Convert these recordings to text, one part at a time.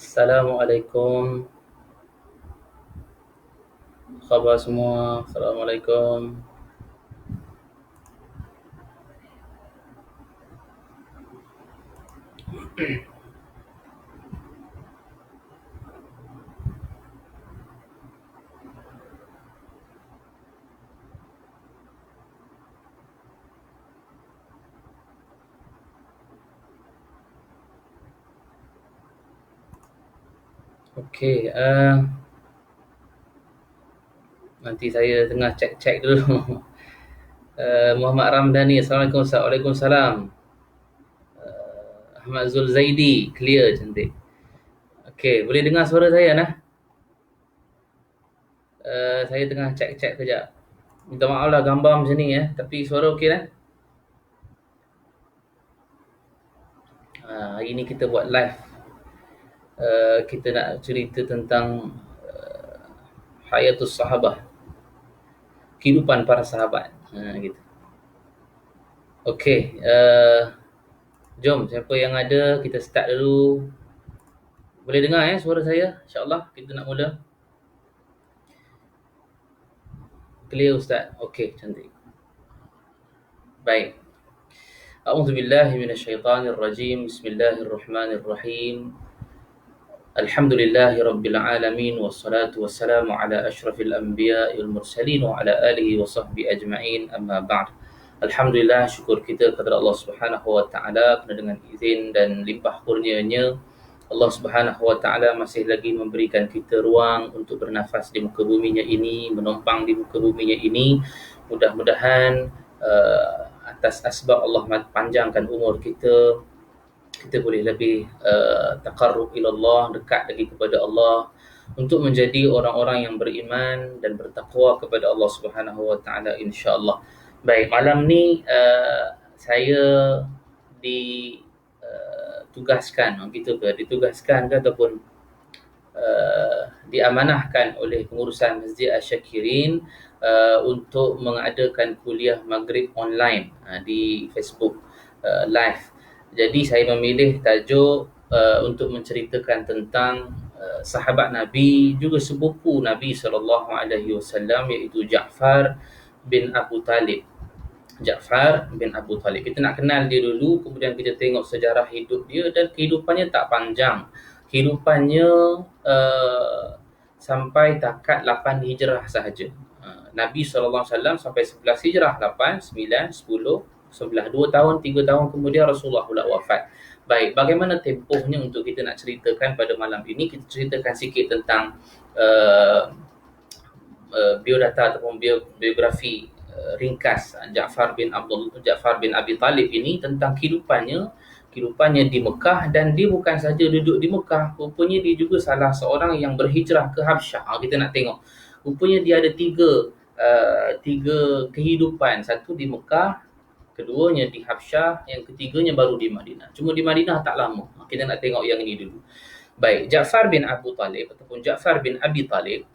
Assalamualaikum. Khabar semua. Assalamualaikum. Okey, nanti saya tengah cek-cek dulu. Muhammad Ramdhani. Assalamualaikum. Waalaikumsalam. Ahmad Zul Zaidi. Clear, cantik. Okey, boleh dengar suara saya nah? Saya tengah cek-cek kejap. Minta maaf lah gambar macam ni ya, tapi suara okey dah? Hari ni kita buat live. Kita nak cerita tentang Hayatus Sahabah. Kehidupan para sahabat. Gitu. Okey, jom siapa yang ada kita start dulu. Boleh dengar suara saya? InsyaAllah kita nak mula. Clear Ustaz? Okey, cantik. Baik. A'udzubillahi minasyaitanirrajim. Bismillahirrahmanirrahim. Alhamdulillahi rabbil alamin wassalatu wassalamu ala asyrafil anbiya'i wal mursalin wa ala alihi wa sahbihi ajma'in, amma ba'd. Alhamdulillah, syukur kita kepada Allah Subhanahu wa taala kerana dengan izin dan limpah kurnianya Allah Subhanahu wa taala masih lagi memberikan kita ruang untuk bernafas di muka buminya ini, menumpang di muka buminya ini. Mudah-mudahan atas asbab Allah panjangkan umur kita, kita boleh lebih taqarrub ila Allah, dekat lagi kepada Allah, untuk menjadi orang-orang yang beriman dan bertakwa kepada Allah Subhanahu wa taala, insya-Allah. Baik, malam ni saya ditugaskan ataupun diamanahkan oleh pengurusan Masjid Asy-Syakirin untuk mengadakan kuliah Maghrib online di Facebook live. Jadi saya memilih tajuk untuk menceritakan tentang sahabat Nabi, juga sepupu Nabi SAW, iaitu Ja'far bin Abu Talib. Ja'far bin Abu Talib. Kita nak kenal dia dulu, kemudian kita tengok sejarah hidup dia, dan kehidupannya tak panjang. Kehidupannya sampai takat 8 hijrah sahaja. Nabi SAW sampai 11 hijrah, 8, 9, 10, 11, 2 tahun, 3 tahun kemudian Rasulullah pula wafat. Baik, bagaimana tempohnya untuk kita nak ceritakan pada malam ini? Kita ceritakan sikit tentang biodata ataupun biografi ringkas Ja'far bin Abi Talib ini, tentang kehidupannya di Mekah. Dan dia bukan saja duduk di Mekah, rupanya dia juga salah seorang yang berhijrah ke Habsyah. Kita nak tengok, rupanya dia ada tiga kehidupan. Satu di Mekah, keduanya di Habsyah, yang ketiganya baru di Madinah. Cuma di Madinah tak lama. Kita nak tengok yang ini dulu. Baik, Ja'far bin Abu Talib ataupun Ja'far bin Abi Talib.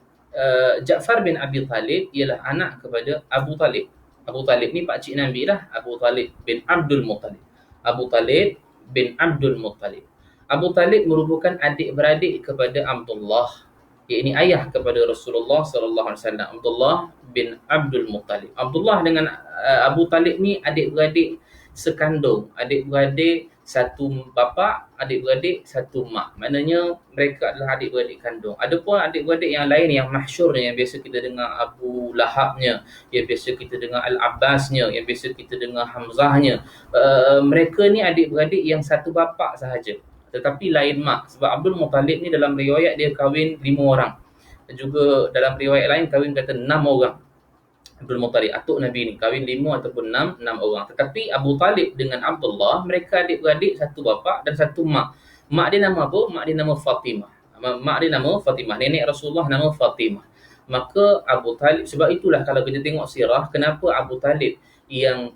Ja'far bin Abi Talib ialah anak kepada Abu Talib. Abu Talib ni pakcik Nabi lah. Abu Talib bin Abdul Muttalib. Abu Talib bin Abdul Muttalib. Abu Talib merupakan adik-beradik kepada Abdullah, iaitu ayah kepada Rasulullah sallallahu alaihi wasallam, Abdullah bin Abdul Muttalib. Abdullah dengan Abu Talib ni adik-beradik sekandung, adik-beradik satu bapa, adik-beradik satu mak. Maknanya mereka adalah adik-beradik kandung. Adapun adik-beradik yang lain yang masyhurnya, yang biasa kita dengar Abu Lahabnya, yang biasa kita dengar Al-Abbasnya, yang biasa kita dengar Hamzahnya, mereka ni adik-beradik yang satu bapa sahaja, tetapi lain mak. Sebab Abdul Muttalib ni dalam riwayat dia kahwin 5 orang. Dan juga dalam riwayat lain kahwin kata 6 orang. Abdul Muttalib, atuk Nabi ni, kahwin 5 ataupun 6 orang. Tetapi Abu Talib dengan Abdullah, mereka adik-beradik satu bapa dan satu mak. Mak dia nama apa? Mak dia nama Fatimah. Mak dia nama Fatimah. Nenek Rasulullah nama Fatimah. Maka Abu Talib, sebab itulah kalau kita tengok sirah, kenapa Abu Talib yang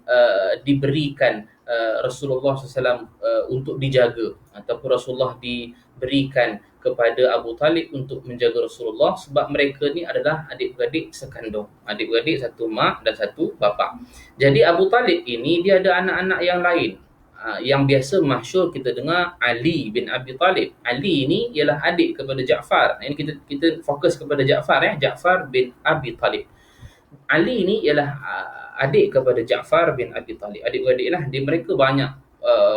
diberikan Rasulullah SAW untuk dijaga, ataupun Rasulullah diberikan kepada Abu Talib untuk menjaga Rasulullah, sebab mereka ni adalah adik-beradik sekandung, adik-beradik satu mak dan satu bapa. Jadi Abu Talib ini dia ada anak-anak yang lain. yang biasa masyhur kita dengar Ali bin Abi Talib. Ali ni ialah adik kepada Ja'far. Ini kita fokus kepada Ja'far, Ja'far bin Abi Talib. Ali ni ialah adik kepada Ja'far bin Abi Talib. Adik-beradik lah. Mereka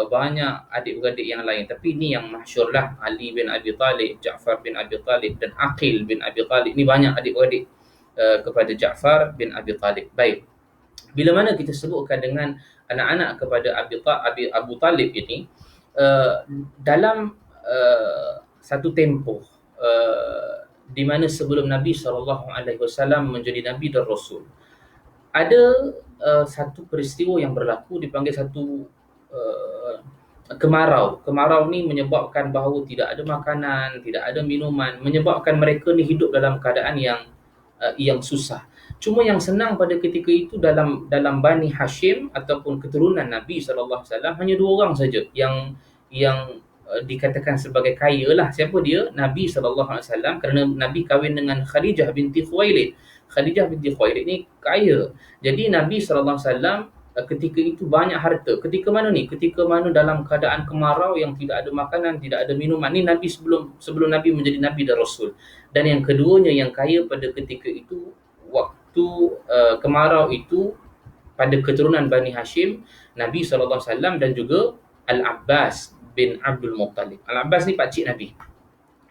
banyak adik-beradik yang lain, tapi ni yang masyhur lah. Ali bin Abi Talib, Ja'far bin Abi Talib dan Aqil bin Abi Talib. Ni banyak adik-beradik kepada Ja'far bin Abi Talib. Baik. Bila mana kita sebutkan dengan anak-anak kepada Abu Talib ini, dalam satu tempoh di mana sebelum Nabi SAW menjadi Nabi dan Rasul, ada satu peristiwa yang berlaku, dipanggil satu kemarau. Kemarau ni menyebabkan bahawa tidak ada makanan, tidak ada minuman, menyebabkan mereka ni hidup dalam keadaan yang susah. Cuma yang senang pada ketika itu dalam Bani Hashim ataupun keturunan Nabi SAW hanya 2 orang saja yang dikatakan sebagai kaya lah. Siapa dia? Nabi SAW, kerana Nabi kahwin dengan Khadijah binti Khuwailid. Khadijah binti Khuwailid ni kaya. Jadi Nabi SAW ketika itu banyak harta. Ketika mana ni? Ketika mana dalam keadaan kemarau yang tidak ada makanan, tidak ada minuman. Ni Nabi sebelum Nabi menjadi Nabi dan Rasul. Dan yang keduanya yang kaya pada ketika itu, waktu kemarau itu, pada keturunan Bani Hashim, Nabi SAW dan juga Al-Abbas bin Abdul Muttalib. Al-Abbas ni pakcik Nabi.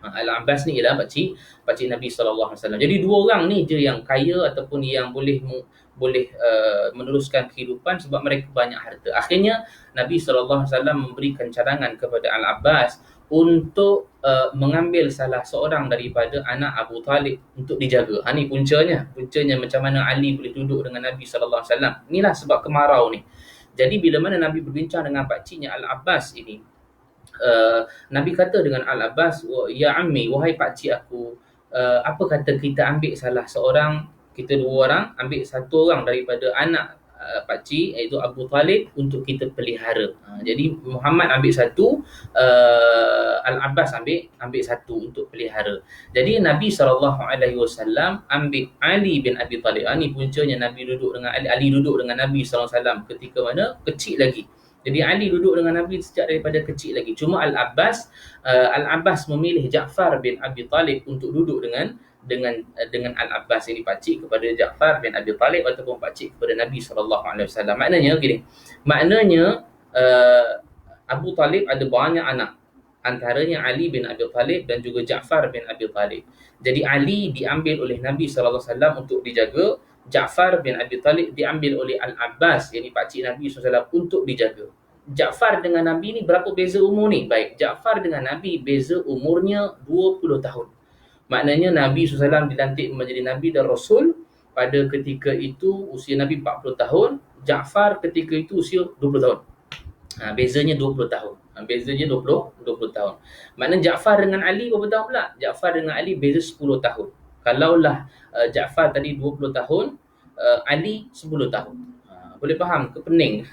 Al-Abbas ni ialah pakcik Nabi SAW. Jadi 2 orang ni je yang kaya ataupun yang boleh meneruskan kehidupan sebab mereka banyak harta. Akhirnya Nabi SAW memberikan cadangan kepada Al-Abbas untuk mengambil salah seorang daripada anak Abu Talib untuk dijaga. Ni puncanya macam mana Ali boleh duduk dengan Nabi SAW. Inilah sebab kemarau ni. Jadi bila mana Nabi berbincang dengan pakciknya Al-Abbas ini, Nabi kata dengan Al-Abbas, "Ya ammi, wahai pakcik aku, apa kata kita ambil salah seorang, kita 2 orang, ambil 1 orang daripada anak pakcik, iaitu Abu Talib, untuk kita pelihara." Jadi Muhammad ambil 1, Al-Abbas ambil 1 untuk pelihara. Jadi Nabi SAW ambil Ali bin Abi Talib. Ni puncanya Nabi duduk dengan Ali duduk dengan Nabi SAW ketika mana? Kecil lagi. Jadi Ali duduk dengan Nabi sejak daripada kecil lagi. Cuma Al-Abbas memilih Ja'far bin Abi Talib untuk duduk dengan Al-Abbas ini, pakcik kepada Ja'far bin Abi Talib ataupun pakcik kepada Nabi SAW. Maknanya gini. Abu Talib ada banyak anak. Antaranya Ali bin Abi Talib dan juga Ja'far bin Abi Talib. Jadi Ali diambil oleh Nabi SAW untuk dijaga. Ja'far bin Abi Talib diambil oleh Al-Abbas, yakni pakcik Nabi SAW, untuk dijaga. Ja'far dengan Nabi ni berapa beza umur ni? Baik, Ja'far dengan Nabi beza umurnya 20 tahun. Maknanya Nabi SAW dilantik menjadi Nabi dan Rasul pada ketika itu usia Nabi 40 tahun. Ja'far ketika itu usia 20 tahun. Bezanya 20 tahun. Bezanya 20 tahun. Maknanya Ja'far dengan Ali berapa tahun pula? Ja'far dengan Ali beza 10 tahun. Kalaulah Ja'far tadi 20 tahun, Ali 10 tahun. Boleh faham ke pening?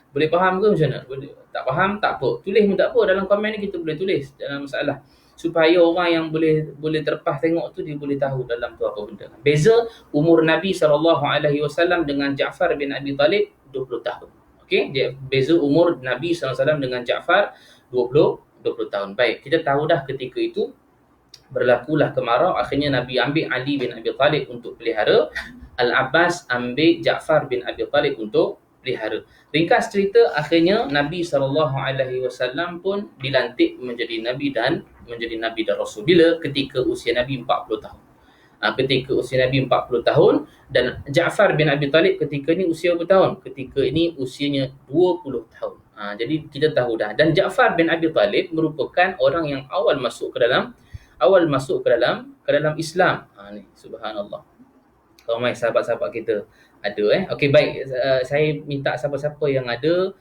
Boleh faham ke macam mana? Tak faham, tak apa. Tulis pun tak apa. Dalam komen ni kita boleh tulis. Dalam masalah. Supaya orang yang boleh terlepas tengok tu, dia boleh tahu dalam tu apa benda. Beza umur Nabi SAW dengan Ja'far bin Abi Talib 20 tahun. Okey, dia beza umur Nabi SAW dengan Ja'far 20 tahun. Baik, kita tahu dah ketika itu berlakulah kemarau. Akhirnya Nabi ambil Ali bin Abi Talib untuk pelihara. Al-Abbas ambil Ja'far bin Abi Talib untuk pelihara. Ringkas cerita, akhirnya Nabi SAW pun dilantik menjadi Nabi dan Rasul. Bila? Ketika usia Nabi 40 tahun. Ketika usia Nabi 40 tahun, dan Ja'far bin Abi Talib ketika ni usia berapa tahun? Ketika ini usianya 20 tahun. Jadi kita tahu dah. Dan Ja'far bin Abi Talib merupakan orang yang awal masuk ke dalam Islam. Ni subhanallah. Ramai sahabat-sahabat kita ada Okey, baik, saya minta siapa-siapa yang ada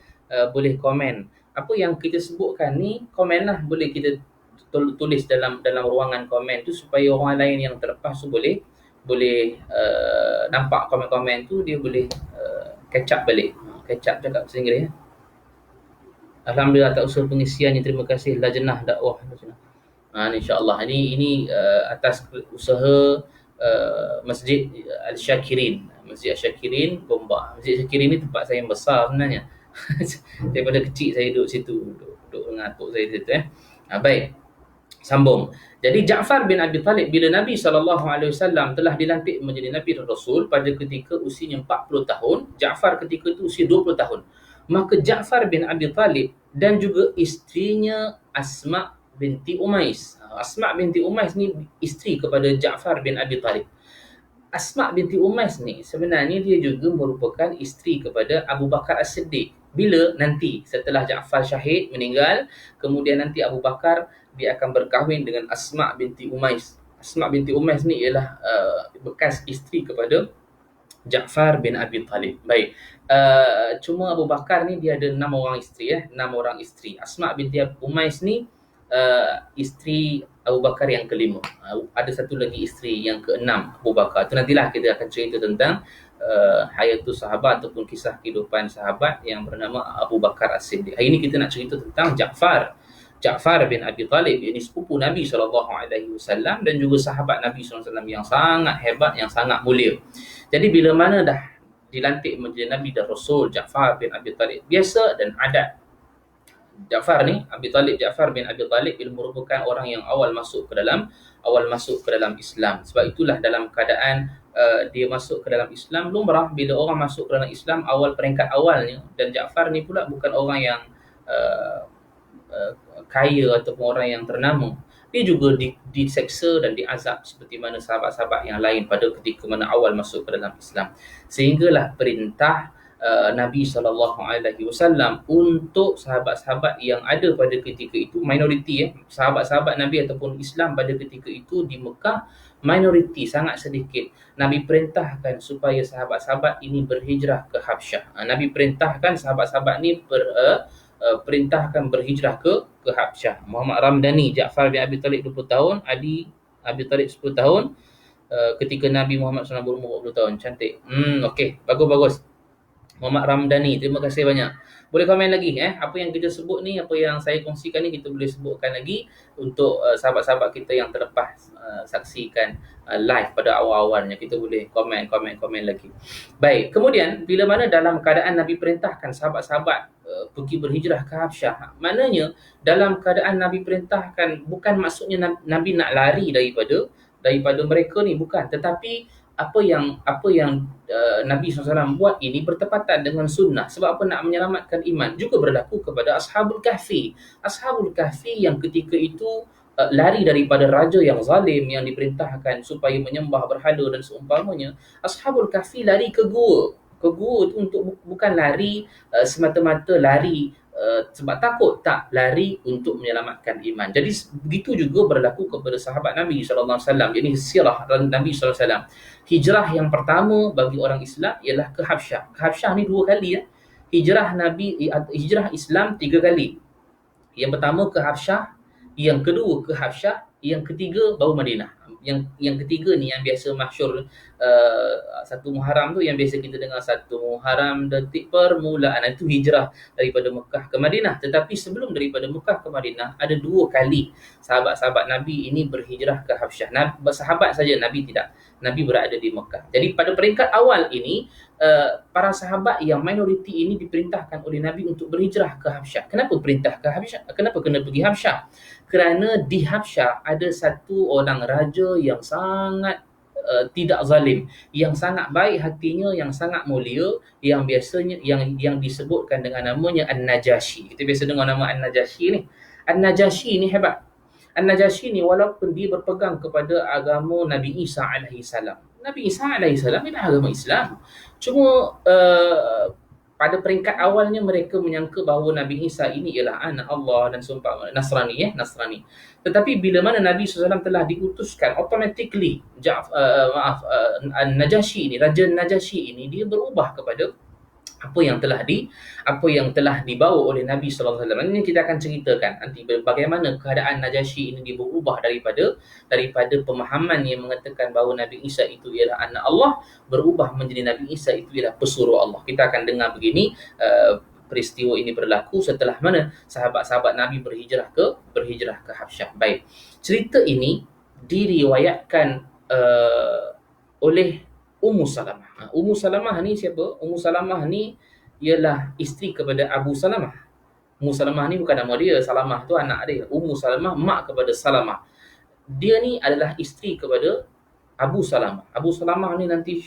boleh komen. Apa yang kita sebutkan ni, komenlah, boleh kita tulis dalam ruangan komen tu supaya orang lain yang terlepas tu boleh nampak komen-komen tu, dia boleh catch up balik. Catch up cakap bahasa Inggeris. Alhamdulillah tak usul pengisiannya. Terima kasih Lajnah Dakwah. InsyaAllah ini atas usaha Masjid Al-Syakirin. Masjid Al-Syakirin Gombak. Masjid Al-Syakirin ni tempat saya yang besar sebenarnya. Daripada kecil saya duduk situ, duduk dengan atuk saya situ baik, sambung. Jadi Ja'far bin Abi Talib, bila Nabi SAW telah dilantik menjadi Nabi dan Rasul pada ketika usianya 40 tahun, Ja'far ketika itu usia 20 tahun. Maka Ja'far bin Abi Talib dan juga isterinya Asma binti Umais. Asma binti Umais ni isteri kepada Ja'far bin Abi Talib. Asma binti Umais ni sebenarnya dia juga merupakan isteri kepada Abu Bakar As-Siddiq. Bila nanti setelah Ja'far syahid meninggal, kemudian nanti Abu Bakar dia akan berkahwin dengan Asma binti Umais. Asma binti Umais ni ialah bekas isteri kepada Ja'far bin Abi Talib. Baik. Cuma Abu Bakar ni dia ada 6 orang isteri 6 orang isteri. Asma binti Umais ni isteri Abu Bakar yang kelima. Ada satu lagi isteri yang keenam Abu Bakar. Itu nantilah kita akan cerita tentang hayatus sahabat ataupun kisah kehidupan sahabat yang bernama Abu Bakar As-Siddiq. Hari ini kita nak cerita tentang Ja'far bin Abi Talib. Ini sepupu Nabi SAW dan juga sahabat Nabi SAW yang sangat hebat, yang sangat mulia. Jadi bila mana dah dilantik menjadi Nabi dan Rasul, Ja'far bin Abi Talib, biasa dan adat Ja'far bin Abi Talib ia merupakan orang yang awal masuk ke dalam Islam. Sebab itulah dalam keadaan dia masuk ke dalam Islam, lumrah bila orang masuk ke dalam Islam awal peringkat awalnya, dan Ja'far ni pula bukan orang yang kaya ataupun orang yang ternama. Dia juga diseksa dan diazab seperti mana sahabat-sahabat yang lain pada ketika mana awal masuk ke dalam Islam. Sehinggalah perintah Nabi SAW untuk sahabat-sahabat yang ada pada ketika itu, minoriti sahabat-sahabat Nabi ataupun Islam pada ketika itu di Mekah, minoriti, sangat sedikit. Nabi perintahkan supaya sahabat-sahabat ini berhijrah ke Habsyah. Nabi perintahkan sahabat-sahabat ni perintahkan berhijrah ke Habsyah. Muhammad Ramdhani, Ja'far bin Abi Talib 20 tahun, Ali Abi Talib 10 tahun, ketika Nabi Muhammad SAW berumur 40 tahun. Cantik. Okey, bagus. Muhammad Ramdhani, terima kasih banyak. Boleh komen lagi apa yang kita sebut ni, apa yang saya kongsikan ni, kita boleh sebutkan lagi untuk sahabat-sahabat kita yang terlepas saksikan live pada awal-awalnya. Kita boleh komen lagi. Baik, kemudian bila mana dalam keadaan Nabi perintahkan sahabat-sahabat pergi berhijrah ke Habsyah, maknanya dalam keadaan Nabi perintahkan bukan maksudnya Nabi nak lari daripada mereka ni, bukan, tetapi apa yang Nabi SAW buat ini bertepatan dengan sunnah. Sebab apa? Nak menyelamatkan iman. Juga berlaku kepada Ashabul Kahfi. Ashabul Kahfi yang ketika itu lari daripada raja yang zalim, yang diperintahkan supaya menyembah berhala dan seumpamanya. Ashabul Kahfi lari ke gua. Ke gua itu untuk bukan lari semata-mata lari sebab takut, tak, lari untuk menyelamatkan iman. Jadi begitu juga berlaku kepada sahabat Nabi SAW. Jadi sirah Nabi SAW, hijrah yang pertama bagi orang Islam ialah ke Habsyah. Ke Habsyah ni 2 kali hijrah Islam 3 kali. Yang pertama ke Habsyah, yang kedua ke Habsyah, yang ketiga baru Madinah. Yang ketiga ni yang biasa masyhur 1 Muharram tu, yang biasa kita dengar 1 Muharram detik permulaan, itu hijrah daripada Mekah ke Madinah. Tetapi sebelum daripada Mekah ke Madinah ada 2 kali sahabat-sahabat Nabi ini berhijrah ke Habsyah. Sahabat saja, Nabi tidak. Nabi berada di Mekah. Jadi pada peringkat awal ini para sahabat yang minoriti ini diperintahkan oleh Nabi untuk berhijrah ke Habsyah. Kenapa perintah ke Habsyah? Kenapa kena pergi Habsyah? Kerana di Habsyah ada satu orang raja yang sangat tidak zalim, yang sangat baik hatinya, yang sangat mulia, yang biasanya yang disebutkan dengan namanya An-Najashi. Kita biasa dengar nama An-Najashi ni. An-Najashi ni hebat. An-Najashi ni walaupun dia berpegang kepada agama Nabi Isa alaihissalam. Nabi Isa alaihissalam ialah agama Islam. Cuma pada peringkat awalnya mereka menyangka bahawa Nabi Isa ini ialah anak Allah dan seumpama, Nasrani. Tetapi bila mana Nabi SAW telah diutuskan, automatically An-Najashi ini, Raja Najashi ini, dia berubah kepada apa yang telah dibawa oleh Nabi SAW. Ini kita akan ceritakan nanti bagaimana keadaan Najashi ini dia berubah daripada pemahaman yang mengatakan bahawa Nabi Isa itu ialah anak Allah, berubah menjadi Nabi Isa itu ialah pesuruh Allah. Kita akan dengar begini, peristiwa ini berlaku setelah mana sahabat-sahabat Nabi berhijrah ke Habsyah. Baik, cerita ini diriwayatkan oleh Ummu Salamah. Ummu Salamah ni siapa? Ummu Salamah ni ialah isteri kepada Abu Salamah. Ummu Salamah ni bukan nama dia, Salamah tu anak dia. Ummu Salamah mak kepada Salamah. Dia ni adalah isteri kepada Abu Salamah. Abu Salamah ni nanti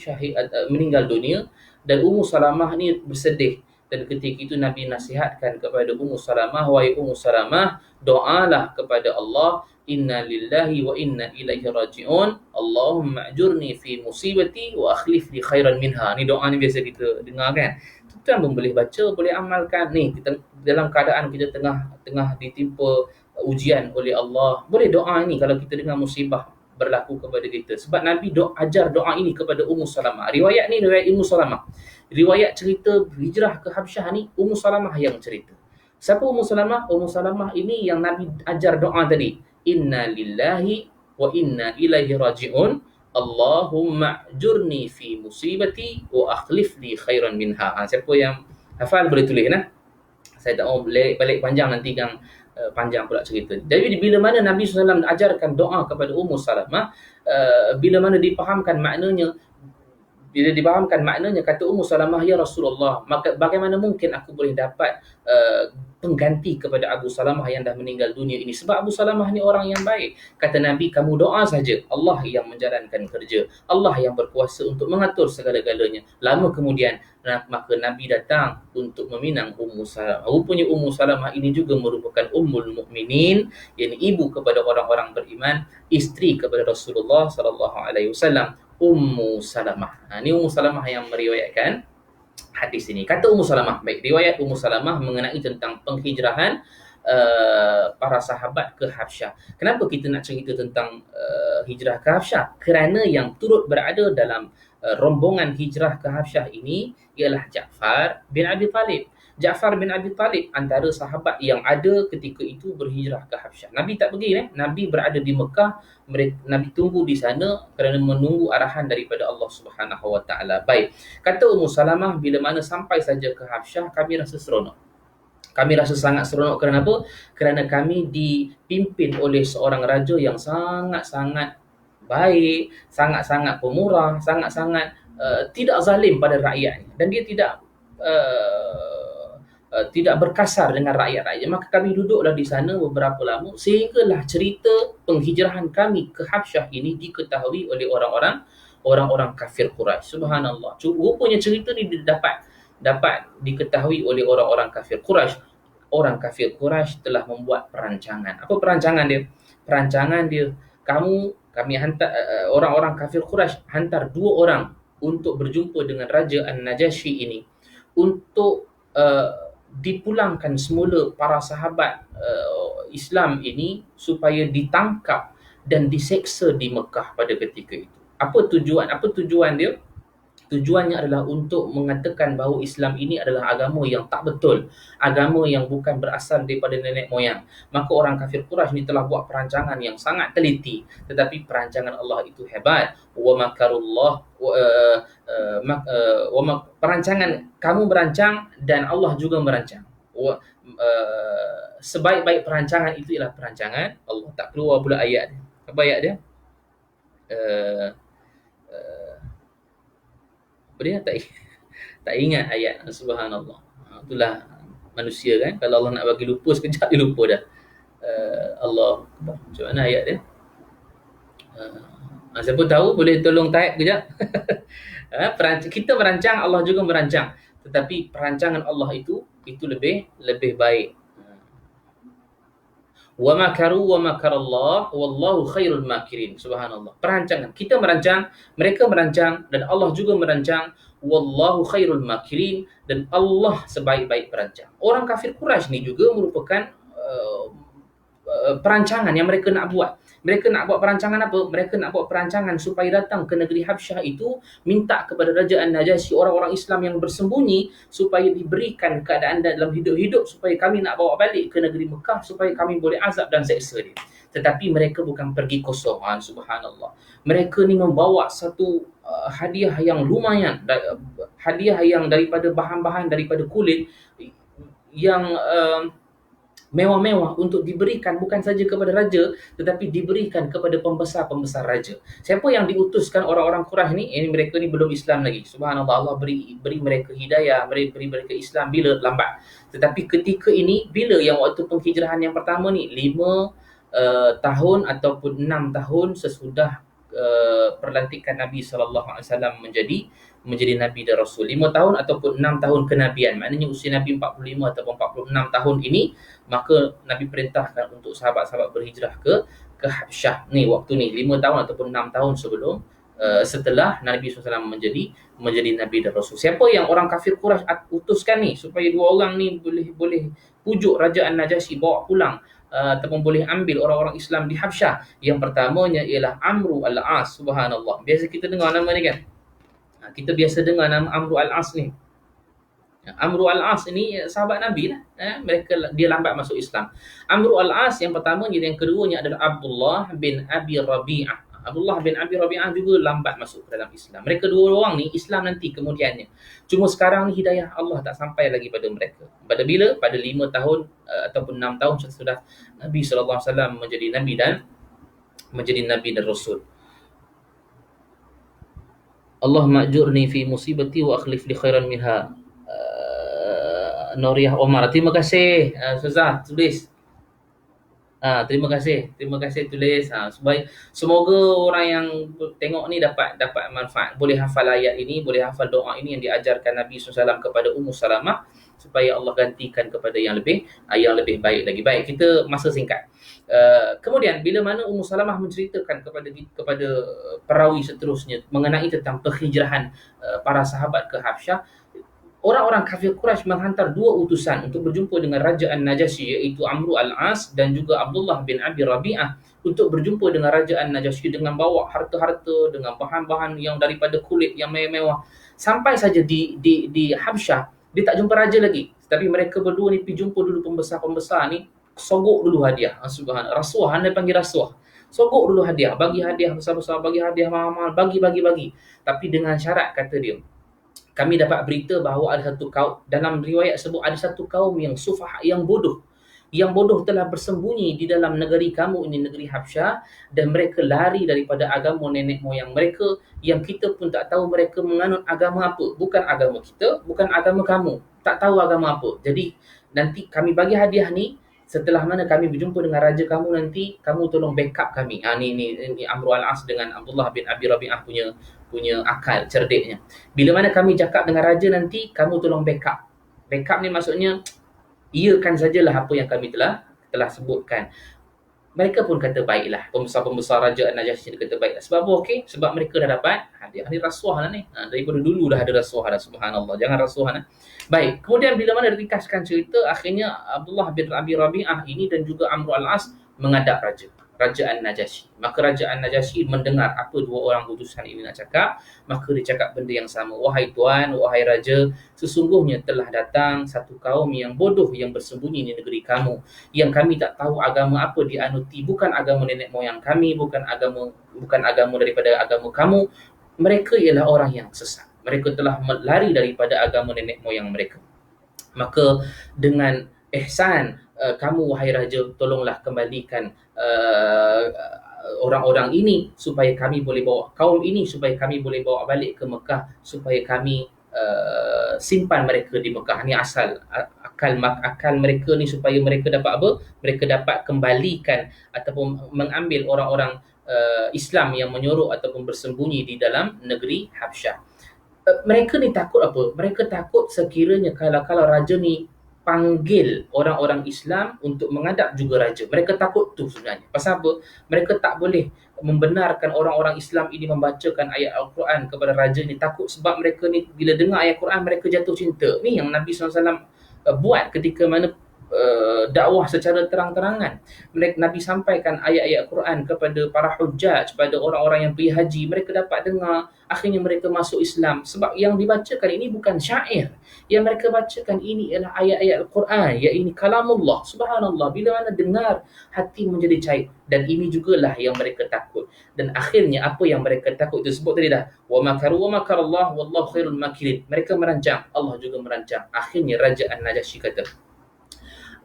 meninggal dunia dan Ummu Salamah ni bersedih. Dan ketika itu Nabi nasihatkan kepada Ummu Salamah, wahai Ummu Salamah, doalah kepada Allah, inna lillahi wa inna ilaihi raji'un, Allahumma ajurni fi musibati wa akhlif li khairan minha. Ni doa ni biasa kita dengar kan. Tuan pun boleh baca, boleh amalkan. Ni kita dalam keadaan kita tengah ditimpa ujian oleh Allah, boleh doa ini kalau kita dengar musibah berlaku kepada kita. Sebab Nabi ajar doa ini kepada Ummu Salamah. Riwayat ni riwayat Ummu Salamah. Riwayat cerita hijrah ke Habsyah ni Ummu Salamah yang cerita. Siapa Ummu Salamah? Ummu Salamah ini yang Nabi ajar doa tadi. Inna lillahi wa inna ilaihi raji'un. Allahumma ajurni fi musibati wa akhlif li khairan minha. Siapa yang hafal boleh tulis nah. Saya tak mau balik panjang nanti kan panjang pula cerita. Jadi bila mana Nabi SAW ajarkan doa kepada Ummu Salamah, bila mana dipahamkan maknanya, kata Ummu Salamah, ya Rasulullah, maka bagaimana mungkin aku boleh dapat pengganti kepada Abu Salamah yang dah meninggal dunia ini, sebab Abu Salamah ni orang yang baik. Kata Nabi, kamu doa saja, Allah yang menjalankan kerja, Allah yang berkuasa untuk mengatur segala-galanya. Lama kemudian maka Nabi datang untuk meminang Ummu Salamah. Rupanya Ummu Salamah ini juga merupakan Ummul Mukminin, yakni ibu kepada orang-orang beriman, isteri kepada Rasulullah sallallahu alaihi wasallam, Ummu Salamah. Ini Ummu Salamah yang meriwayatkan hadis ini. Kata Ummu Salamah, baik, riwayat Ummu Salamah mengenai tentang penghijrahan para sahabat ke Habsyah. Kenapa kita nak cerita tentang hijrah ke Habsyah? Kerana yang turut berada dalam rombongan hijrah ke Habsyah ini ialah Ja'far bin Abi Talib. Ja'far bin Abi Talib antara sahabat yang ada ketika itu berhijrah ke Habsyah. Nabi tak pergi, Nabi berada di Mekah. Nabi tunggu di sana kerana menunggu arahan daripada Allah Subhanahu Wa Taala. Baik, kata Ummu Salamah, bila mana sampai saja ke Habsyah, kami rasa seronok. Kami rasa sangat seronok. Kerana apa? Kerana kami dipimpin oleh seorang raja yang sangat-sangat baik, sangat-sangat pemurah, sangat-sangat tidak zalim pada rakyatnya, dan dia tidak berkasar dengan rakyat-rakyat. Maka kami duduklah di sana beberapa lama, sehinggalah cerita penghijrahan kami ke Habsyah ini diketahui oleh orang-orang kafir Quraisy. Subhanallah. Rupanya cerita ni dapat diketahui oleh orang-orang kafir Quraisy. Orang kafir Quraisy telah membuat perancangan. Apa perancangan dia? Perancangan dia, kami hantar orang-orang kafir Quraisy hantar 2 orang untuk berjumpa dengan Raja An-Najasyi ini untuk dipulangkan semula para sahabat Islam ini supaya ditangkap dan diseksa di Mekah pada ketika itu. Apa tujuan dia? Tujuannya adalah untuk mengatakan bahawa Islam ini adalah agama yang tak betul, agama yang bukan berasal daripada nenek moyang. Maka orang kafir Quraisy ni telah buat perancangan yang sangat teliti, tetapi perancangan Allah itu hebat. Wa makarullah, perancangan kamu berancang dan Allah juga merancang. Sebaik-baik perancangan itu ialah perancangan Allah. Tak keluar pula ayat dia. Apa ayat dia? Dia tak ingat ayat. Subhanallah. Itulah manusia kan, kalau Allah nak bagi lupa sekejap dia lupa dah. Allah, macam mana ayat dia? Siapa tahu boleh tolong type kejap. Kita merancang, Allah juga merancang, tetapi perancangan Allah itu lebih baik. Wa makaru wa makarallah wallahu khairul makirin. Subhanallah. Perancangan, kita merancang, mereka merancang, dan Allah juga merancang. Wallahu khairul makirin, dan Allah sebaik-baik perancang. Orang kafir Quraisy ni juga merupakan perancangan yang mereka nak buat. Mereka nak buat perancangan apa? Mereka nak buat perancangan supaya datang ke negeri Habsyah itu, minta kepada Raja An-Najasyi, orang-orang Islam yang bersembunyi, supaya diberikan keadaan dalam hidup-hidup, supaya kami nak bawa balik ke negeri Mekah, supaya kami boleh azab dan seksa dia. Tetapi mereka bukan pergi kosong. Subhanallah. Mereka ni membawa satu hadiah yang lumayan, hadiah yang daripada bahan-bahan daripada kulit yang mewah-mewah untuk diberikan bukan saja kepada raja, tetapi diberikan kepada pembesar-pembesar raja. Siapa yang diutuskan orang-orang Quraisy ni? Ini mereka ni belum Islam lagi. Subhanallah, Allah beri mereka hidayah, beri mereka Islam bila lambat. Tetapi ketika ini, bila yang waktu penghijrahan yang pertama ni, 5 tahun ataupun 6 tahun sesudah perlantikan Nabi SAW menjadi Nabi dan Rasul. 5 tahun ataupun 6 tahun kenabian. Maknanya usia Nabi 45 ataupun 46 tahun ini, maka Nabi perintahkan untuk sahabat-sahabat berhijrah ke Habsyah. Ni waktu ni 5 tahun ataupun 6 tahun sebelum setelah Nabi SAW menjadi Nabi dan Rasul. Siapa yang orang kafir Quraisy utuskan ni supaya dua orang ni boleh pujuk Raja An-Najasyi bawa pulang ataupun boleh ambil orang-orang Islam di Habsyah? Yang pertamanya ialah Amru Al-As. Subhanallah. Biasa kita dengar nama ni kan? Kita biasa dengar nama Amru Al-As ni. Amru Al-As ni sahabat Nabi lah. Dia lambat masuk Islam. Amru Al-As yang pertama, yang keduanya adalah Abdullah bin Abi Rabi'ah. Abdullah bin Abi Rabi'ah juga lambat masuk ke dalam Islam. Mereka dua orang ni Islam nanti kemudiannya. Cuma sekarang ni hidayah Allah tak sampai lagi pada mereka. Pada bila? Pada 5 tahun ataupun 6 tahun sesudah Nabi SAW menjadi Nabi dan Rasul. Allah ma'jurni fi musibati wa akhlif li khairan minha. Nuriyah Omar. Terima kasih Ustazah tulis. Terima kasih tulis. Semoga orang yang tengok ni dapat manfaat, boleh hafal ayat ini, boleh hafal doa ini yang diajarkan Nabi SAW kepada Ummu Salamah, supaya Allah gantikan kepada yang lebih baik lagi. Baik, kita masa singkat. Kemudian bila mana Ummu Salamah menceritakan kepada perawi seterusnya mengenai tentang penghijrahan para sahabat ke Habsyah, orang-orang kafir Quraisy menghantar 2 utusan untuk berjumpa dengan Raja An-Najasyi, iaitu Amru Al-As dan juga Abdullah bin Abi Rabi'ah, untuk berjumpa dengan Raja An-Najasyi dengan bawa harta-harta, dengan bahan-bahan yang daripada kulit yang mewah. Sampai saja di Habsyah, dia tak jumpa raja lagi. Tapi mereka berdua ni pergi jumpa dulu pembesar-pembesar ni, sogok dulu hadiah. Subhanallah, rasuah, anda panggil rasuah. Sogok dulu hadiah, bagi hadiah besar-besar, bagi hadiah mahal-mahal, bagi. Tapi dengan syarat, kata dia, kami dapat berita bahawa ada satu kaum, dalam riwayat sebut ada satu kaum yang sufah, yang bodoh telah bersembunyi di dalam negeri kamu ini, negeri Habsyah, dan mereka lari daripada agama nenek moyang mereka, yang kita pun tak tahu mereka menganut agama apa. Bukan agama kita, bukan agama kamu, tak tahu agama apa. Jadi nanti kami bagi hadiah ni, setelah mana kami berjumpa dengan raja kamu nanti, kamu tolong backup kami. Ni Amru Al-As dengan Abdullah bin Abi Rabi'ah punya akal cerdiknya. Bila mana kami cakap dengan raja nanti, kamu tolong backup. Backup ni maksudnya iakan sajalah apa yang kami telah sebutkan. Mereka pun kata baiklah. Pembesar-pembesar Raja An-Najasyi kata baiklah. Sebab apa? Okey, sebab mereka dah dapat hadiah. Ni rasuah lah ni. Daripada dulu dah ada rasuah dah. Subhanallah. Jangan rasuah lah. Baik. Kemudian bila mana ringkaskan cerita, akhirnya Abdullah bin Abi Rabi'ah ini dan juga Amru Al-As menghadap Raja An-Najasyi. Maka Raja An-Najasyi mendengar apa 2 orang utusan ini nak cakap. Maka dia cakap benda yang sama. Wahai Tuan, wahai Raja, sesungguhnya telah datang satu kaum yang bodoh yang bersembunyi di negeri kamu, yang kami tak tahu agama apa dianuti. Bukan agama nenek moyang kami, bukan agama daripada agama kamu. Mereka ialah orang yang sesat. Mereka telah lari daripada agama nenek moyang mereka. Maka dengan ihsan, kamu wahai Raja, tolonglah kembalikan orang-orang ini supaya kami boleh bawa kaum ini, supaya kami boleh bawa balik ke Mekah, supaya kami simpan mereka di Mekah. Ni asal akal mereka ni, supaya mereka dapat apa? Mereka dapat kembalikan ataupun mengambil orang-orang Islam yang menyorok ataupun bersembunyi di dalam negeri Habsyah. Mereka ni takut apa? Mereka takut sekiranya kalau raja ni panggil orang-orang Islam untuk menghadap juga raja. Mereka takut tu sebenarnya. Pasal apa? Mereka tak boleh membenarkan orang-orang Islam ini membacakan ayat Al-Quran kepada raja ni. Takut sebab mereka ni bila dengar ayat Quran mereka jatuh cinta. Ni yang Nabi SAW buat ketika mana dakwah secara terang-terangan. Nabi sampaikan ayat-ayat Quran kepada para hujjaj, kepada orang-orang yang pergi haji. Mereka dapat dengar, akhirnya mereka masuk Islam. Sebab yang dibacakan ini bukan syair. Yang mereka bacakan ini ialah ayat-ayat Al-Quran, iaitu kalamullah. Subhanallah, bila mana dengar, hati menjadi cair. Dan ini jugalah yang mereka takut. Dan akhirnya apa yang mereka takut itu sebut tadi dah. Wa makaru wa makarallah wallahu khairul makirin. Mereka merancang, Allah juga merancang. Akhirnya Raja An-Najasyi kata,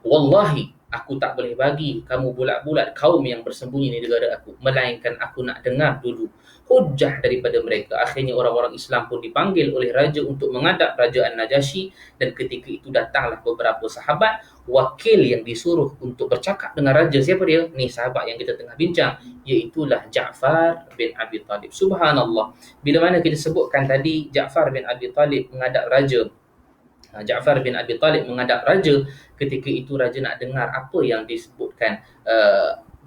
wallahi, Aku tak boleh bagi kamu bulat-bulat kaum yang bersembunyi di negara aku, melainkan aku nak dengar dulu hujah daripada mereka. Akhirnya orang-orang Islam pun dipanggil oleh raja untuk menghadap Raja An-Najasyi, dan ketika itu datanglah beberapa sahabat, wakil yang disuruh untuk bercakap dengan raja. Siapa dia? Ni sahabat yang kita tengah bincang, iaitulah Ja'far bin Abi Talib. Subhanallah, bila mana kita sebutkan tadi Ja'far bin Abi Talib menghadap raja, Ja'far bin Abi Talib menghadap raja, ketika itu raja nak dengar apa yang disebutkan,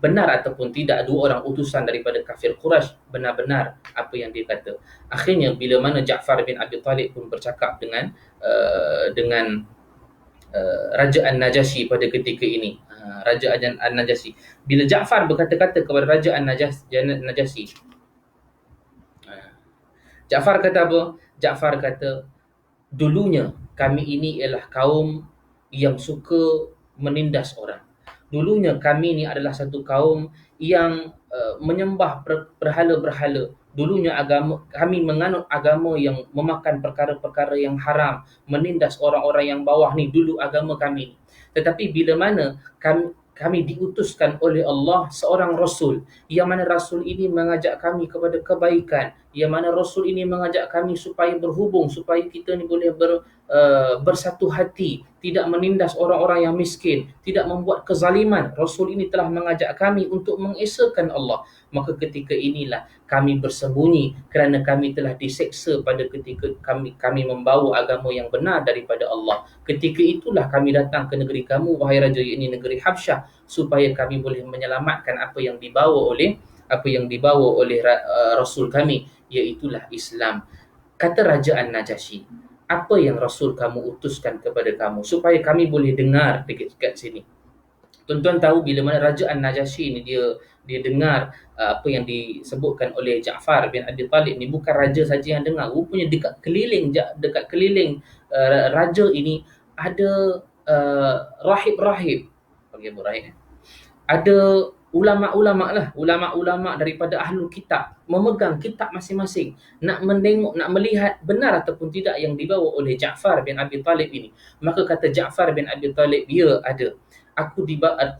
benar ataupun tidak dua orang utusan daripada kafir Quraisy benar-benar apa yang dia kata. Akhirnya bila mana Ja'far bin Abi Talib pun bercakap dengan Raja An-Najasyi pada ketika ini. Raja An-Najasyi, bila Ja'far berkata-kata kepada Raja An-Najasyi, Ja'far kata apa? Ja'far kata, dulunya kami ini ialah kaum yang suka menindas orang. Dulunya kami ini adalah satu kaum yang menyembah berhala-berhala. Dulunya kami menganut agama yang memakan perkara-perkara yang haram, menindas orang-orang yang bawah ni, dulu agama kami. Tetapi bila mana kami diutuskan oleh Allah seorang Rasul, yang mana Rasul ini mengajak kami kepada kebaikan, yang mana Rasul ini mengajak kami supaya berhubung, supaya kita ni boleh bersatu hati, tidak menindas orang-orang yang miskin, tidak membuat kezaliman. Rasul ini telah mengajak kami untuk mengesahkan Allah. Maka ketika inilah kami bersembunyi kerana kami telah diseksa pada ketika kami membawa agama yang benar daripada Allah. Ketika itulah kami datang ke negeri kamu, wahai raja, ini negeri Habsyah, supaya kami boleh menyelamatkan apa yang dibawa oleh Rasul kami, iaitulah Islam. Kata Raja An-Najasyi, apa yang Rasul kamu utuskan kepada kamu, supaya kami boleh dengar dekat sini. Tuan-tuan tahu bila mana Raja An-Najasyi ni dia dengar apa yang disebutkan oleh Ja'far bin Abi Talib ni, bukan raja saja yang dengar. Rupanya dekat keliling raja ini ada rahib-rahib, bagi apa rahib, ada ulama-ulama daripada ahlul kitab, memegang kitab masing-masing, nak menengok, nak melihat benar ataupun tidak yang dibawa oleh Ja'far bin Abi Talib ini. Maka kata Ja'far bin Abi Talib, ya ada. Aku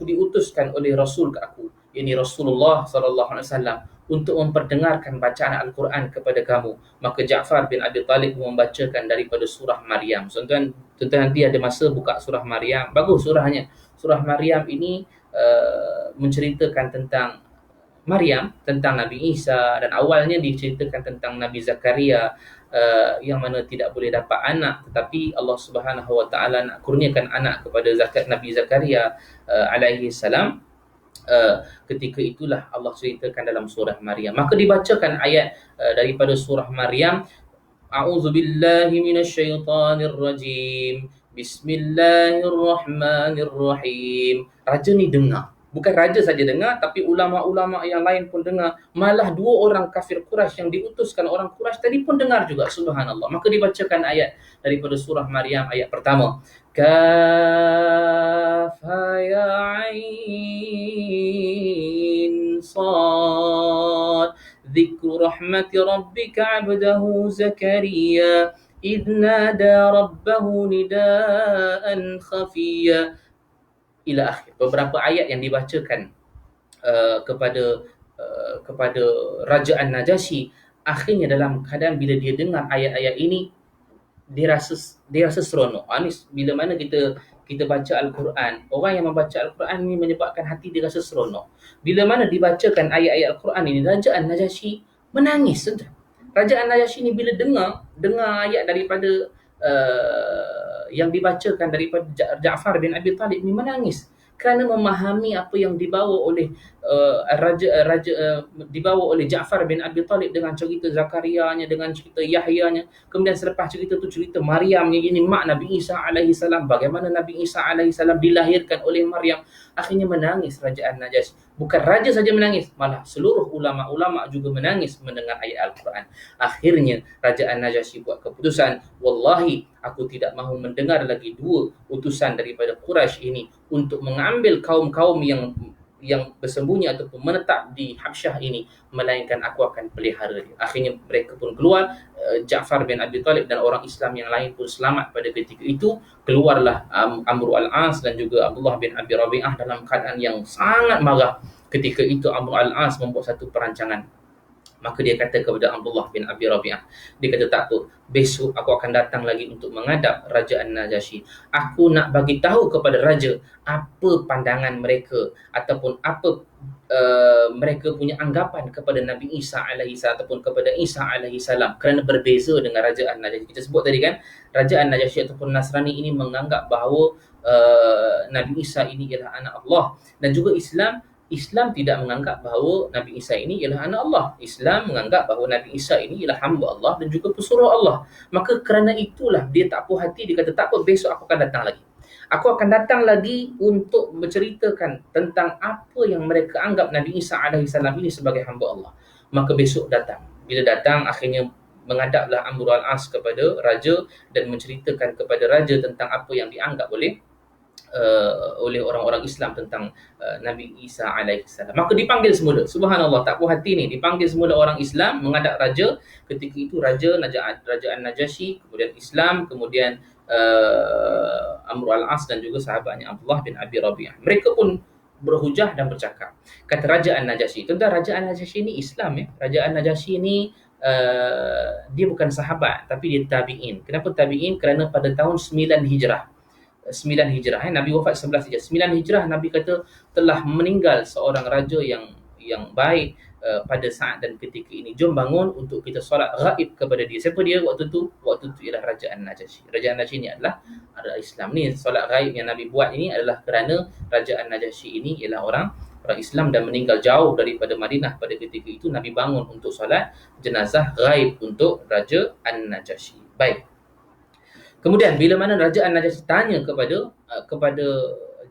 diutuskan oleh Rasul ke aku, yakni Rasulullah sallallahu alaihi wasallam, untuk memperdengarkan bacaan Al-Quran kepada kamu. Maka Ja'far bin Abi Talib membacakan daripada surah Maryam. Tuan-tuan nanti ada masa buka surah Maryam, bagus surahnya. Surah Maryam ini menceritakan tentang Maryam, tentang Nabi Isa, dan awalnya diceritakan tentang Nabi Zakaria, yang mana tidak boleh dapat anak, tetapi Allah Subhanahu Wa Taala nak kurniakan anak kepada Nabi Zakaria alaihi salam. Ketika itulah Allah ceritakan dalam surah Maryam. Maka dibacakan ayat daripada surah Maryam. A'udzubillahi minasyaitonir rajim. Bismillahirrahmanirrahim. Raja ni dengar. Bukan raja saja dengar, tapi ulama-ulama yang lain pun dengar. Malah dua orang kafir Quraisy yang diutuskan orang Quraisy tadi pun dengar juga. Subhanallah. Maka dibacakan ayat daripada surah Maryam, ayat pertama. Kaf ha ya ain sad. Dzikru rahmati rabbika 'abdahu Zakaria idh nada rabbahu nidaan khafiyya, ila akhir. Beberapa ayat yang dibacakan kepada Raja An-Najasyi. Akhirnya dalam keadaan bila dia dengar ayat-ayat ini, dia rasa seronok. Ni bila mana kita baca Al-Quran, orang yang membaca Al-Quran ini menyebabkan hati dia rasa seronok. Bila mana dibacakan ayat-ayat Al-Quran ini, Raja An-Najasyi menangis. Raja An-Najasyi ni bila dengar ayat daripada yang dibacakan daripada Ja'far bin Abi Talib ni, menangis kerana memahami apa yang dibawa oleh dibawa oleh Ja'far bin Abi Talib dengan cerita Zakarianya, dengan cerita Yahyanya. Kemudian selepas cerita tu cerita Maryamnya, ini mak Nabi Isa alaihi salam, bagaimana Nabi Isa alaihi salam dilahirkan oleh Maryam. Akhirnya menangis Raja An-Najasyi. Bukan raja saja menangis, malah seluruh ulama-ulama juga menangis mendengar ayat Al-Quran. Akhirnya Raja An-Najasyi buat keputusan, wallahi aku tidak mahu mendengar lagi dua utusan daripada Quraisy ini untuk mengambil kaum-kaum yang bersembunyi ataupun menetap di Habsyah ini, melainkan aku akan pelihara dia. Akhirnya mereka pun keluar, Ja'far bin Abi Talib dan orang Islam yang lain pun selamat pada ketika itu. Keluarlah Amr al-As dan juga Abdullah bin Abi Rabi'ah dalam keadaan yang sangat marah. Ketika itu Amr al-As membuat satu perancangan. Maka dia kata kepada Abdullah bin Abi Rabi'ah, dia kata, tak tu, besok aku akan datang lagi untuk menghadap Raja An-Najasyi. Aku nak bagi tahu kepada raja apa pandangan mereka ataupun apa mereka punya anggapan kepada Nabi Isa alaihi salam ataupun kepada Isa alaihi salam, kerana berbeza dengan Raja An-Najasyi. Kita sebut tadi kan, Raja An-Najasyi ataupun Nasrani ini menganggap bahawa Nabi Isa ini ialah anak Allah, dan juga Islam tidak menganggap bahawa Nabi Isa ini ialah anak Allah. Islam menganggap bahawa Nabi Isa ini ialah hamba Allah dan juga pesuruh Allah. Maka kerana itulah dia tak puas hati, dia kata, tak apa, besok aku akan datang lagi. Aku akan datang lagi untuk menceritakan tentang apa yang mereka anggap Nabi Isa AS ini sebagai hamba Allah. Maka besok datang. Bila datang, akhirnya menghadaplah Amr al-As kepada raja dan menceritakan kepada raja tentang apa yang dianggap oleh orang-orang Islam tentang Nabi Isa alaihissalam. Maka dipanggil semula. Subhanallah, tak puas hati ni. Dipanggil semula orang Islam menghadap raja. Ketika itu Raja An-Najasyi, kemudian Islam, kemudian Amr al-As dan juga sahabatnya Abdullah bin Abi Rabi'ah. Mereka pun berhujah dan bercakap. Kata Raja An-Najasyi, tuan-tuan, Raja An-Najasyi ni Islam ya. Raja An-Najasyi ni dia bukan sahabat, tapi dia tabi'in. Kenapa tabi'in? Kerana pada tahun 9 Hijrah, Nabi wafat 11 Hijrah. 9 Hijrah Nabi kata telah meninggal seorang raja yang baik pada saat dan ketika ini. Jom bangun untuk kita solat ghaib kepada dia. Siapa dia waktu tu? Waktu tu ialah Raja An-Najasyi. Raja An-Najasyi ni adalah Islam. Ni solat ghaib yang Nabi buat ini adalah kerana Raja An-Najasyi ini ialah orang Islam dan meninggal jauh daripada Madinah pada ketika itu. Nabi bangun untuk solat jenazah ghaib untuk Raja An-Najasyi. Baik. Kemudian bila mana Raja An-Najasyi tanya kepada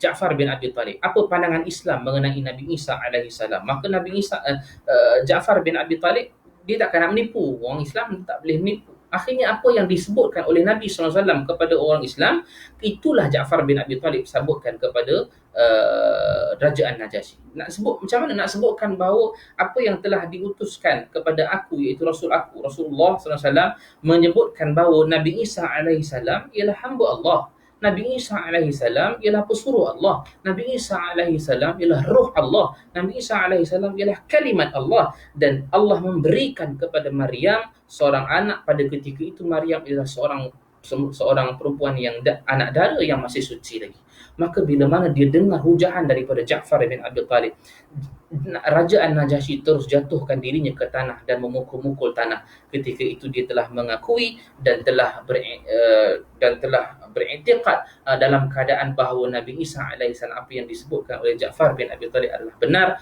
Ja'far bin Abi Talib, apa pandangan Islam mengenai Nabi Isa alaihi salam? Maka Ja'far bin Abi Talib, dia takkan nak menipu. Orang Islam tak boleh menipu. Akhirnya apa yang disebutkan oleh Nabi SAW kepada orang Islam, itulah Ja'far bin Abi Talib sebutkan kepada Raja An-Najasyi. Macam mana nak sebutkan bahawa apa yang telah diutuskan kepada aku, iaitu Rasulullah SAW, menyebutkan bahawa Nabi Isa AS ialah hamba Allah. Nabi Isa AS ialah pesuruh Allah. Nabi Isa AS ialah ruh Allah. Nabi Isa AS ialah kalimat Allah. Dan Allah memberikan kepada Maryam seorang anak pada ketika itu. Maryam ialah seorang perempuan yang anak dara yang masih suci lagi. Maka bila mana dia dengar hujahan daripada Ja'far bin Abi Talib, Raja An-Najasyi terus jatuhkan dirinya ke tanah dan memukul-mukul tanah. Ketika itu dia telah mengakui dan telah beriktikad dalam keadaan bahawa Nabi Isa alaihissalam, apa yang disebutkan oleh Ja'far bin Abi Talib adalah benar.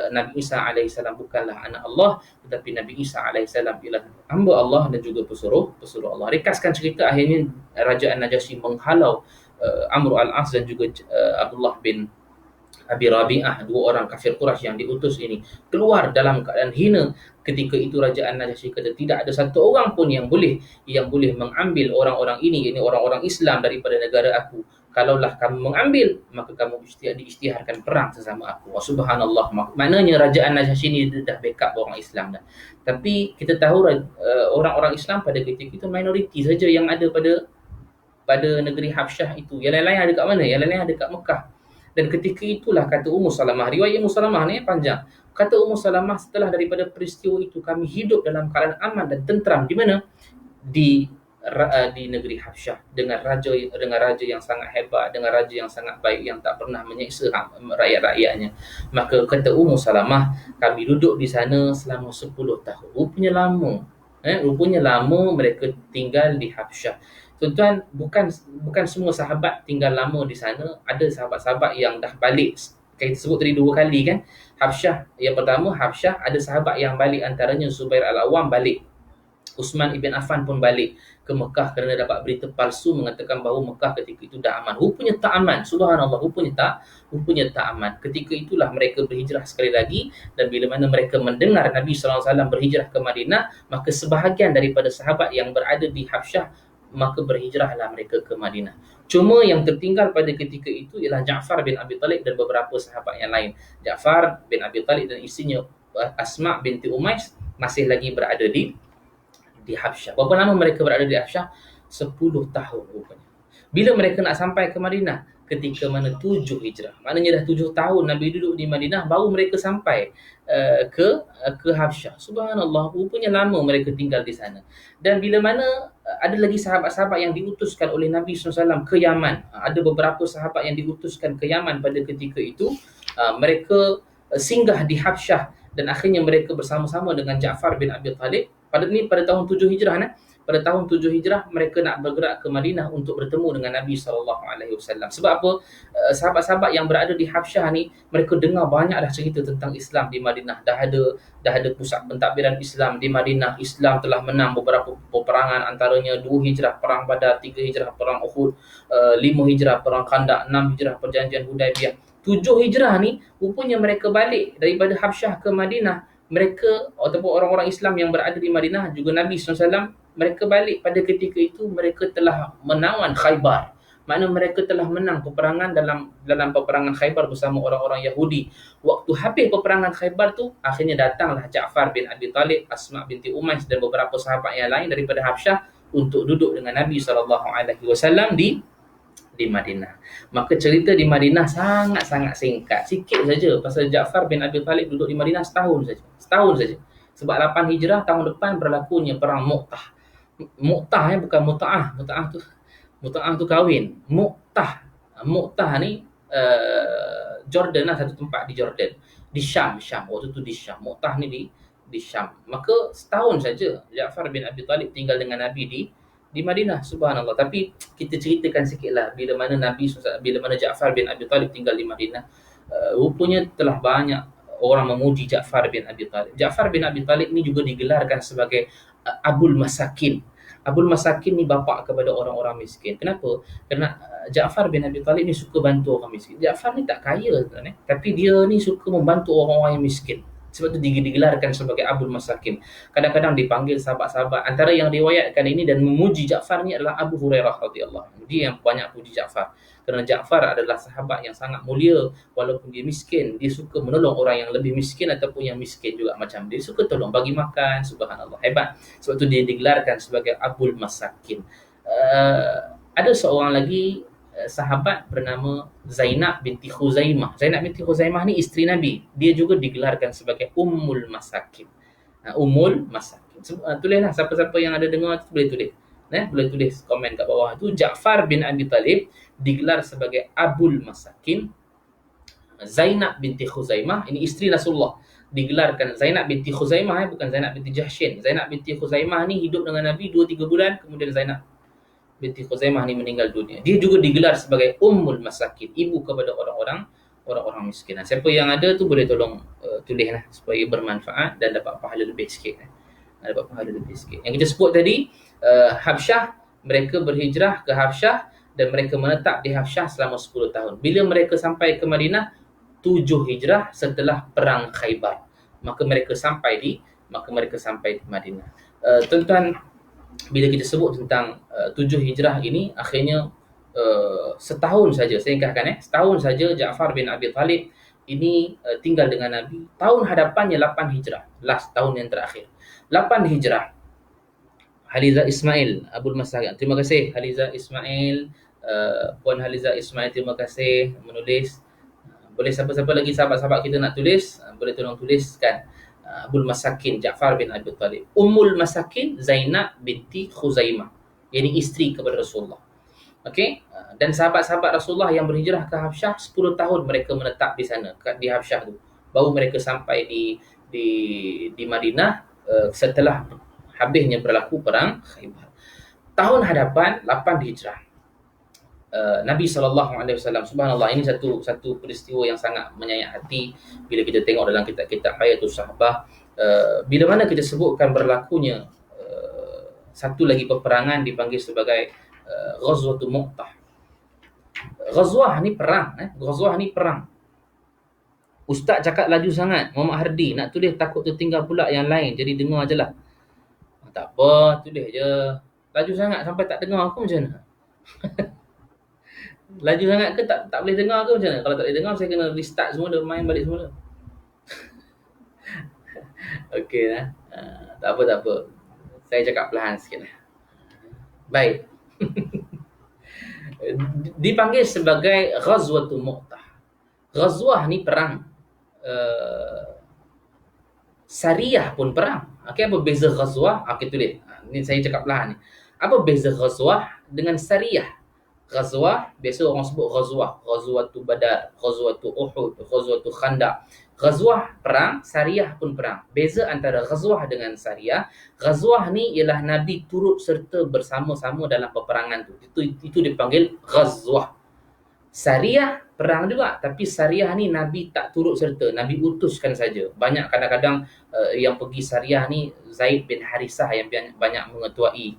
Nabi Isa alaihissalam bukanlah anak Allah, tetapi Nabi Isa alaihissalam ialah hamba Allah dan juga pesuruh Allah. Ringkaskan cerita, akhirnya Raja An-Najasyi menghalau Amr al-As dan juga Abdullah bin Abi Rabi'ah, dua orang kafir Quraisy yang diutus ini, keluar dalam keadaan hina. Ketika itu Raja An-Najasyi kata, tidak ada satu orang pun yang boleh mengambil orang-orang ini orang-orang Islam daripada negara aku. Kalaulah kamu mengambil, maka kamu diisytiharkan perang sesama aku. Subhanallah. Maknanya Raja An-Najasyi ini dah backup orang Islam dah. Tapi kita tahu orang-orang Islam pada ketika itu minoriti saja yang ada pada negeri Habsyah itu. Yang lain-lain ada kat mana? Yang lain-lain ada kat Mekah. Dan ketika itulah kata Ummu Salamah, riwayat Ummu Salamah ni panjang. Kata Ummu Salamah, setelah daripada peristiwa itu kami hidup dalam keadaan aman dan tentram. Di mana? Di negeri Habsyah, dengan raja yang sangat hebat, dengan raja yang sangat baik, yang tak pernah menyiksa rakyat-rakyatnya. Maka kata Ummu Salamah, kami duduk di sana selama 10 tahun. Rupanya lama mereka tinggal di Habsyah. Tuan-tuan, bukan semua sahabat tinggal lama di sana. Ada sahabat-sahabat yang dah balik. Kita sebut tadi 2 kali kan. Habsyah, yang pertama Habsyah, ada sahabat yang balik, antaranya Zubair al-Awwam balik. Uthman ibn Affan pun balik ke Mekah kerana dapat berita palsu mengatakan bahawa Mekah ketika itu dah aman. Rupanya tak aman. Subhanallah, rupanya tak aman. Ketika itulah mereka berhijrah sekali lagi, dan bila mana mereka mendengar Nabi SAW berhijrah ke Madinah, maka sebahagian daripada sahabat yang berada di Habsyah maka berhijrahlah mereka ke Madinah. Cuma yang tertinggal pada ketika itu ialah Ja'far bin Abi Talib dan beberapa sahabat yang lain. Ja'far bin Abi Talib dan isterinya Asma binti Umais masih lagi berada di Habsyah. Berapa lama mereka berada di Habsyah? 10 tahun rupanya. Bila mereka nak sampai ke Madinah? Ketika mana 7 hijrah. Maknanya dah 7 tahun Nabi duduk di Madinah, baru mereka sampai ke Habsyah. Subhanallah, rupanya lama mereka tinggal di sana. Dan bila mana ada lagi sahabat-sahabat yang diutuskan oleh Nabi SAW ke Yaman. Ada beberapa sahabat yang diutuskan ke Yaman pada ketika itu. Mereka singgah di Habsyah dan akhirnya mereka bersama-sama dengan Ja'far bin Abi Talib. Pada tahun 7 Hijrah, pada tahun 7 Hijrah mereka nak bergerak ke Madinah untuk bertemu dengan Nabi SAW. Sebab apa? Sahabat-sahabat yang berada di Habsyah ni, mereka dengar banyak dah cerita tentang Islam di Madinah. Dah ada pusat pentadbiran Islam di Madinah. Islam telah menang beberapa peperangan, antaranya 2 Hijrah perang Badar, 3 Hijrah perang Uhud, 5 Hijrah perang Khandak, 6 Hijrah perjanjian Hudaibiyah. 7 Hijrah ni rupanya mereka balik daripada Habsyah ke Madinah. Mereka ataupun orang-orang Islam yang berada di Madinah, juga Nabi SAW, mereka balik pada ketika itu mereka telah menawan Khaybar. Maknanya mereka telah menang peperangan dalam peperangan Khaybar bersama orang-orang Yahudi. Waktu habis peperangan Khaybar tu, akhirnya datanglah Ja'far bin Abi Talib, Asma binti Umais dan beberapa sahabat yang lain daripada Habsyah untuk duduk dengan Nabi SAW di Madinah. Maka cerita di Madinah sangat-sangat singkat. Sikit saja pasal Ja'far bin Abi Talib duduk di Madinah setahun saja. Sebab 8 Hijrah tahun depan berlakunya perang Mu'tah. Mu'tah bukan Muta'ah. Muta'ah tu kahwin. Mu'tah ni Jordan lah, satu tempat di Jordan. Di Syam. Waktu tu di Syam. Mu'tah ni di Syam. Maka setahun saja Ja'far bin Abi Talib tinggal dengan Nabi di Madinah. Subhanallah. Tapi kita ceritakan sikitlah bila mana Ja'far bin Abi Talib tinggal di Madinah. Rupanya telah banyak orang memuji Ja'far bin Abi Talib. Ja'far bin Abi Talib ni juga digelarkan sebagai Abul Masakin. Abul Masakin ni bapa kepada orang-orang miskin. Kenapa? Kerana Ja'far bin Abi Talib ni suka bantu orang miskin. Ja'far ni tak kaya sebenarnya, tapi dia ni suka membantu orang-orang yang miskin. Sebab tu digelarkan sebagai Abul Masakin. Kadang-kadang dipanggil sahabat-sahabat. Antara yang riwayatkan ini dan memuji Ja'far ni adalah Abu Hurairah radhiyallahu anhu. Dia yang banyak puji Ja'far. Kerana Ja'far adalah sahabat yang sangat mulia. Walaupun dia miskin, dia suka menolong orang yang lebih miskin ataupun yang miskin juga macam dia. Suka tolong, bagi makan. Subhanallah, hebat. Sebab tu dia digelarkan sebagai Abul Masakin. Ada seorang lagi sahabat bernama Zainab binti Khuzaimah. Zainab binti Khuzaimah ni isteri Nabi. Dia juga digelarkan sebagai Ummul Masakin. Ummul Masakin. Tulislah siapa-siapa yang ada dengar tu boleh tulis. Boleh tulis komen kat bawah tu. Ja'far bin Abi Talib digelar sebagai Abul Masakin. Zainab binti Khuzaimah, ini isteri Rasulullah, digelarkan Zainab binti Khuzaimah, bukan Zainab binti Jahsyin. Zainab binti Khuzaimah ni hidup dengan Nabi 2-3 bulan, kemudian Zainab binti Khuzaimah ni meninggal dunia. Dia juga digelar sebagai Ummul Masakin, ibu kepada orang-orang miskin. Siapa yang ada tu boleh tolong tulislah supaya bermanfaat dan dapat pahala lebih sikit. Yang kita sebut tadi, Habsyah, mereka berhijrah ke Habsyah dan mereka menetap di Habsyah selama 10 tahun. Bila mereka sampai ke Madinah, 7 Hijrah setelah perang Khaybar. Maka mereka sampai di Madinah. Tuan-tuan, bila kita sebut tentang 7 Hijrah ini, akhirnya setahun saja, saya ingatkan setahun saja Ja'far bin Abi Talib ini tinggal dengan Nabi. Tahun hadapannya 8 Hijrah, last tahun yang terakhir. 8 Hijrah. Haliza Ismail, Abul Masakin. Terima kasih Haliza Ismail, Puan Haliza Ismail, terima kasih menulis. Boleh siapa-siapa lagi sahabat-sahabat kita nak tulis, boleh tolong tuliskan. Abul Masakin Ja'far bin Abi Talib. Ummul Masakin Zainab binti Khuzaimah, yakni isteri kepada Rasulullah. Okey, dan sahabat-sahabat Rasulullah yang berhijrah ke Habsyah 10 tahun mereka menetap di sana, di Habsyah tu. Baru mereka sampai di Madinah setelah habisnya berlaku perang Khaybar. Tahun hadapan 8 Hijrah. Nabi SAW, subhanallah, ini satu peristiwa yang sangat menyayat hati bila kita tengok dalam kitab-kitab Hayatus Sahabah. Bila mana kita sebutkan berlakunya satu lagi peperangan dipanggil sebagai Ghazwatul Mu'tah. Ghazwah ni perang. Ustaz cakap laju sangat, Muhammad Hardi, nak tulis takut tertinggal pula yang lain, jadi dengar je lah. Tak apa, tulis je. Laju sangat sampai tak dengar aku macam mana? Laju sangat ke tak boleh dengar ke macam mana? Kalau tak boleh dengar, saya kena restart semua dan main balik semula. Okey lah. Tak apa, tak apa. Saya cakap perlahan sikit lah. Baik. Dipanggil sebagai Ghazwatul Mu'tah. Ghazwah ni perang. Sariyah pun perang. Okey, apa beza Ghazwah? Okey, tulis. Ni saya cakap perlahan ni. Apa beza Ghazwah dengan Sariyah? Ghazwah, biasa orang sebut Ghazwah. Ghazwatul Badar, Ghazwatul Uhud, Ghazwatul Khandaq. Ghazwah perang, Sariyah pun perang. Beza antara Ghazwah dengan Sariyah, Ghazwah ni ialah Nabi turut serta bersama-sama dalam peperangan tu. Itu dipanggil Ghazwah. Sariyah perang juga, tapi Sariyah ni Nabi tak turut serta, Nabi utuskan saja. Banyak kadang-kadang yang pergi Sariyah ni Zaid bin Harisah yang banyak mengetuai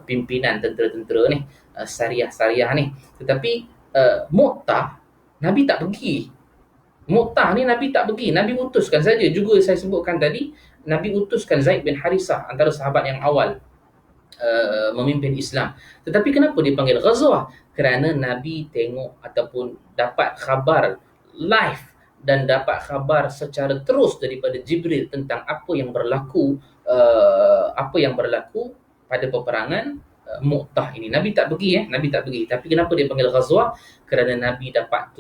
pimpinan tentera-tentera ni, Sariyah ni. Tetapi Mu'tah Nabi tak pergi. Mu'tah ni Nabi tak pergi, Nabi utuskan saja. Juga saya sebutkan tadi, Nabi utuskan Zaid bin Harisah, antara sahabat yang awal memimpin Islam. Tetapi kenapa dipanggil Ghazwah? Kerana Nabi tengok ataupun dapat khabar live dan dapat khabar secara terus daripada Jibril tentang apa yang berlaku pada peperangan Mu'tah ini. Nabi tak pergi Nabi tak pergi. Tapi kenapa dia panggil Ghazwah? Kerana Nabi dapat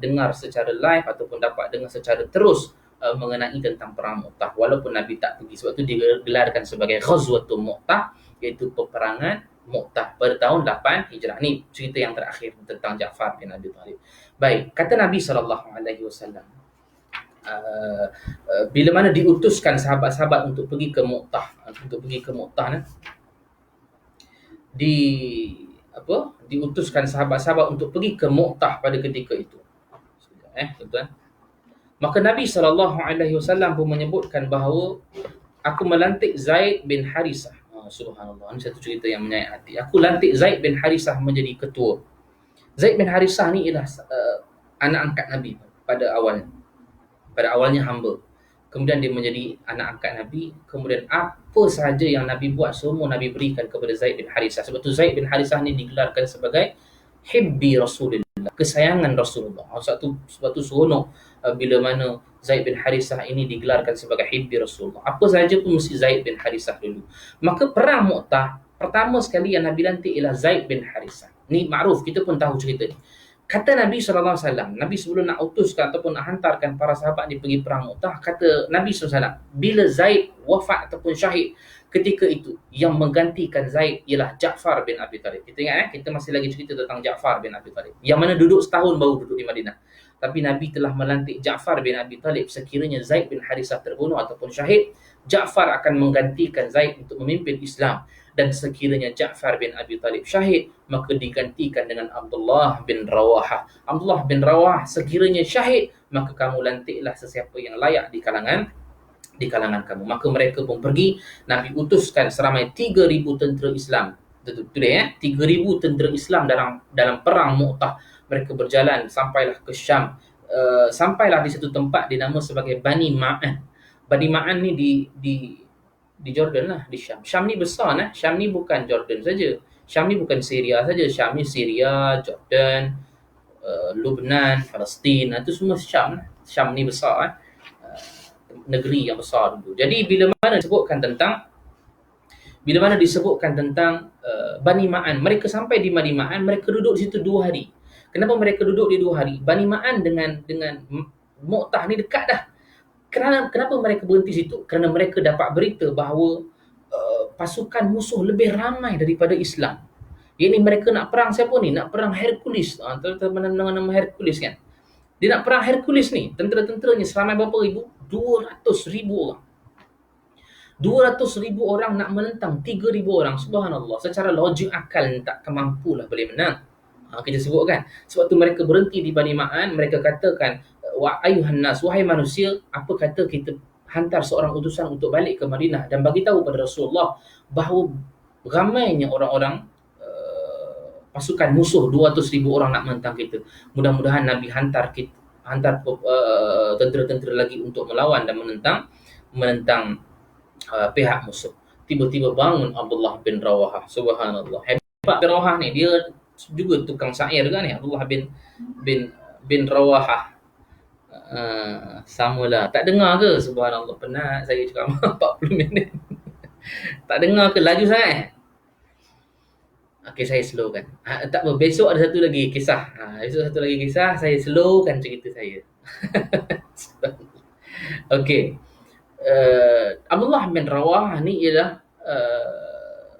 dengar secara live ataupun dapat dengar secara terus mengenai tentang perang Mu'tah, walaupun Nabi tak pergi. Sebab itu digelarkan sebagai Ghazwatul Mu'tah, iaitu peperangan Mu'tah pada tahun 8 Hijrah. Ni cerita yang terakhir tentang Ja'far bin Abi Talib. Baik, kata Nabi SAW, bila mana diutuskan sahabat-sahabat untuk pergi ke Mu'tah, diutuskan sahabat-sahabat untuk pergi ke Mu'tah pada ketika itu. Tuan-tuan. Maka Nabi SAW pun menyebutkan bahawa aku melantik Zaid bin Harisah. Subhanallah, ini satu cerita yang menyayat hati. Aku lantik Zaid bin Harisah menjadi ketua. Zaid bin Harisah ni ialah anak angkat Nabi pada awalnya. Pada awalnya hamba. Kemudian dia menjadi anak angkat Nabi. Kemudian apa sahaja yang Nabi buat, semua Nabi berikan kepada Zaid bin Harisah. Sebab tu Zaid bin Harisah ni digelarkan sebagai Hibbi Rasulullah, kesayangan Rasulullah. Sebab tu seronok bila mana Zaid bin Harisah ini digelarkan sebagai Hibbi Rasulullah. Apa sahaja pun mesti Zaid bin Harisah dulu. Maka perang Mu'tah, pertama sekali yang Nabi lantik ialah Zaid bin Harisah. Ni makruf, kita pun tahu cerita ni. Kata Nabi SAW, Nabi sebelum nak utuskan ataupun nak hantarkan para sahabat ni pergi perang Mu'tah, kata Nabi SAW, bila Zaid wafat ataupun syahid, ketika itu yang menggantikan Zaid ialah Ja'far bin Abi Talib. Kita ingat kita masih lagi cerita tentang Ja'far bin Abi Talib, yang mana duduk setahun baru duduk di Madinah. Tapi Nabi telah melantik Ja'far bin Abi Talib. Sekiranya Zaid bin Harisah terbunuh ataupun syahid, Ja'far akan menggantikan Zaid untuk memimpin Islam. Dan sekiranya Ja'far bin Abi Talib syahid, maka digantikan dengan Abdullah bin Rawahah. Abdullah bin Rawahah sekiranya syahid, maka kamu lantiklah sesiapa yang layak di kalangan kamu. Maka mereka pun pergi. Nabi utuskan seramai 3,000 tentera Islam. Betul 3,000 tentera Islam dalam perang Mu'tah. Mereka berjalan sampailah ke Syam. Sampailah di satu tempat dinama sebagai Bani Ma'an. Bani Ma'an ni di Jordan lah, di Syam. Syam ni besar Syam ni bukan Jordan saja. Syam ni bukan Syria saja. Syam ni Syria, Jordan, Lebanon, Palestin. Itu semua Syam. Syam ni besar negeri yang besar dulu. Jadi bila mana disebutkan tentang Bani Ma'an, mereka sampai di Bani Ma'an, mereka duduk di situ 2 hari. Kenapa mereka duduk di 2 hari? Bani Ma'an dengan Mu'tah ni dekat dah. Kenapa mereka berhenti situ? Kerana mereka dapat berita bahawa pasukan musuh lebih ramai daripada Islam. Yang ni mereka nak perang siapa ni? Nak perang Hercules. Teman-teman dengar nama Hercules kan? Dia nak perang Hercules ni. Tentera-tenteranya seramai berapa ribu? 200,000 orang. 200,000 orang nak menentang 3,000 orang. Subhanallah. Secara logik akal tak mampulah boleh menang. Kita sebut kan. Sebab tu mereka berhenti di Bani Ma'an. Mereka katakan, wa ayuhan nas, wahai manusia, apa kata kita hantar seorang utusan untuk balik ke Madinah dan bagi tahu pada Rasulullah bahawa ramainya orang-orang pasukan musuh, 200,000 orang nak menentang kita. Mudah-mudahan Nabi hantar tentera-tentera lagi untuk melawan dan menentang pihak musuh. Tiba-tiba bangun Abdullah bin Rawahah. Subhanallah. Hebat bin Rawahah ni, dia juga tukang syair kan ni, Abdullah bin bin Rawahah. Samalah. Tak dengar ke? Subhanallah, penat saya cakap 40 minit. Tak dengar ke? Laju sangat. Okey, saya slowkan. Tak apa, besok ada satu lagi kisah. Besok satu lagi kisah, saya slowkan cerita saya. Okey. Abdullah bin Rawahah ni ialah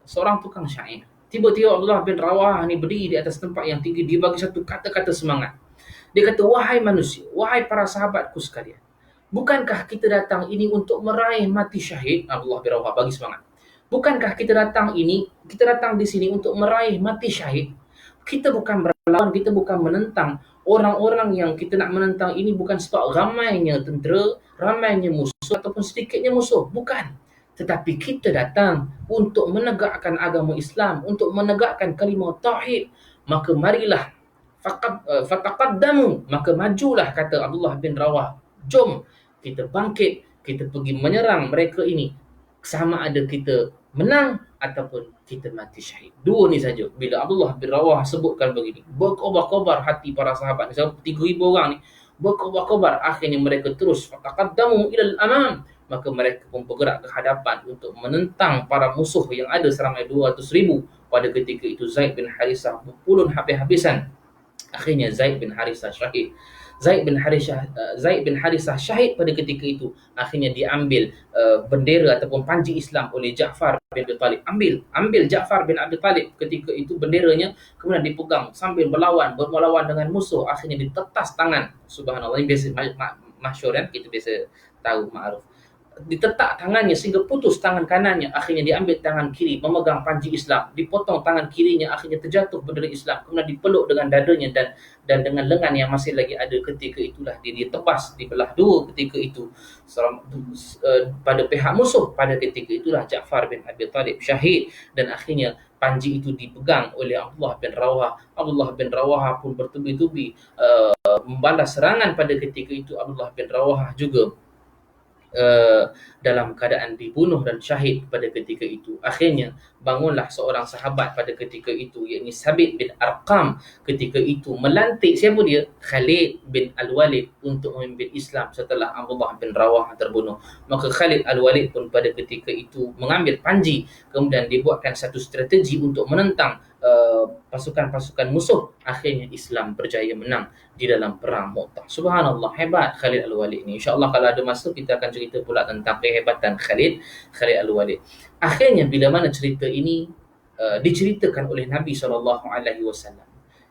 seorang tukang syair. Tiba-tiba Abdullah bin Rawahah ni berdiri di atas tempat yang tinggi, dia bagi satu kata-kata semangat. Dia kata, wahai manusia, wahai para sahabatku sekalian, bukankah kita datang ini untuk meraih mati syahid? Abdullah bin Rawahah bagi semangat. Bukankah kita datang di sini untuk meraih mati syahid? Kita bukan berlawan, kita bukan menentang. Orang-orang yang kita nak menentang ini bukan sebab ramainya tentera, ramainya musuh ataupun sedikitnya musuh. Bukan. Tetapi kita datang untuk menegakkan agama Islam, untuk menegakkan kalimah tauhid. Maka marilah, fataqaddamu, maka majulah, kata Abdullah bin Rawah. Jom kita bangkit, kita pergi menyerang mereka ini. Sama ada kita menang ataupun kita mati syahid. Dua ni saja. Bila Abdullah bin Rawah sebutkan begini, berkobar-kobar hati para sahabat ni, 3,000 orang ni, berkobar-kobar. Akhirnya mereka terus fataqaddamu ilal amam, maka mereka pun bergerak ke hadapan untuk menentang para musuh yang ada seramai 200,000. Pada ketika itu Zaid bin Harisah berpulun habis-habisan. Akhirnya Zaid bin Harisah syahid. Zaid bin Harisah syahid pada ketika itu. Akhirnya diambil bendera ataupun panji Islam oleh Ja'far bin Abi Talib. Ambil Ja'far bin Abi Talib ketika itu benderanya, kemudian dipegang sambil melawan dengan musuh. Akhirnya ditetas tangan. Subhanallah, ini biasa masyhur kan, kita biasa tahu, ma'ruf. Ditetak tangannya sehingga putus tangan kanannya. Akhirnya diambil tangan kiri memegang panji Islam, dipotong tangan kirinya, akhirnya terjatuh bendera Islam, kemudian dipeluk dengan dadanya dan dengan lengan yang masih lagi ada ketika itulah dia ditebas, dibelah dua ketika itu pada pihak musuh. Pada ketika itulah Ja'far bin Abi Talib syahid dan akhirnya panji itu dipegang oleh Abdullah bin Rawahah. Abdullah bin Rawahah pun bertubi-tubi membalas serangan. Pada ketika itu Abdullah bin Rawahah juga dalam keadaan dibunuh dan syahid pada ketika itu. Akhirnya bangunlah seorang sahabat pada ketika itu, iaitu Sabit bin Arqam. Ketika itu melantik siapa dia? Khalid bin Al-Walid untuk memimpin Islam setelah Abdullah bin Rawahah terbunuh. Maka Khalid Al-Walid pun pada ketika itu mengambil panji, kemudian dibuatkan satu strategi untuk menentang pasukan-pasukan musuh. Akhirnya Islam berjaya menang di dalam perang Mu'tah. Subhanallah, hebat Khalid Al-Walid ni. InsyaAllah kalau ada masa kita akan cerita pula tentang kehebatan Khalid Al-Walid. Akhirnya bila mana cerita ini diceritakan oleh Nabi SAW.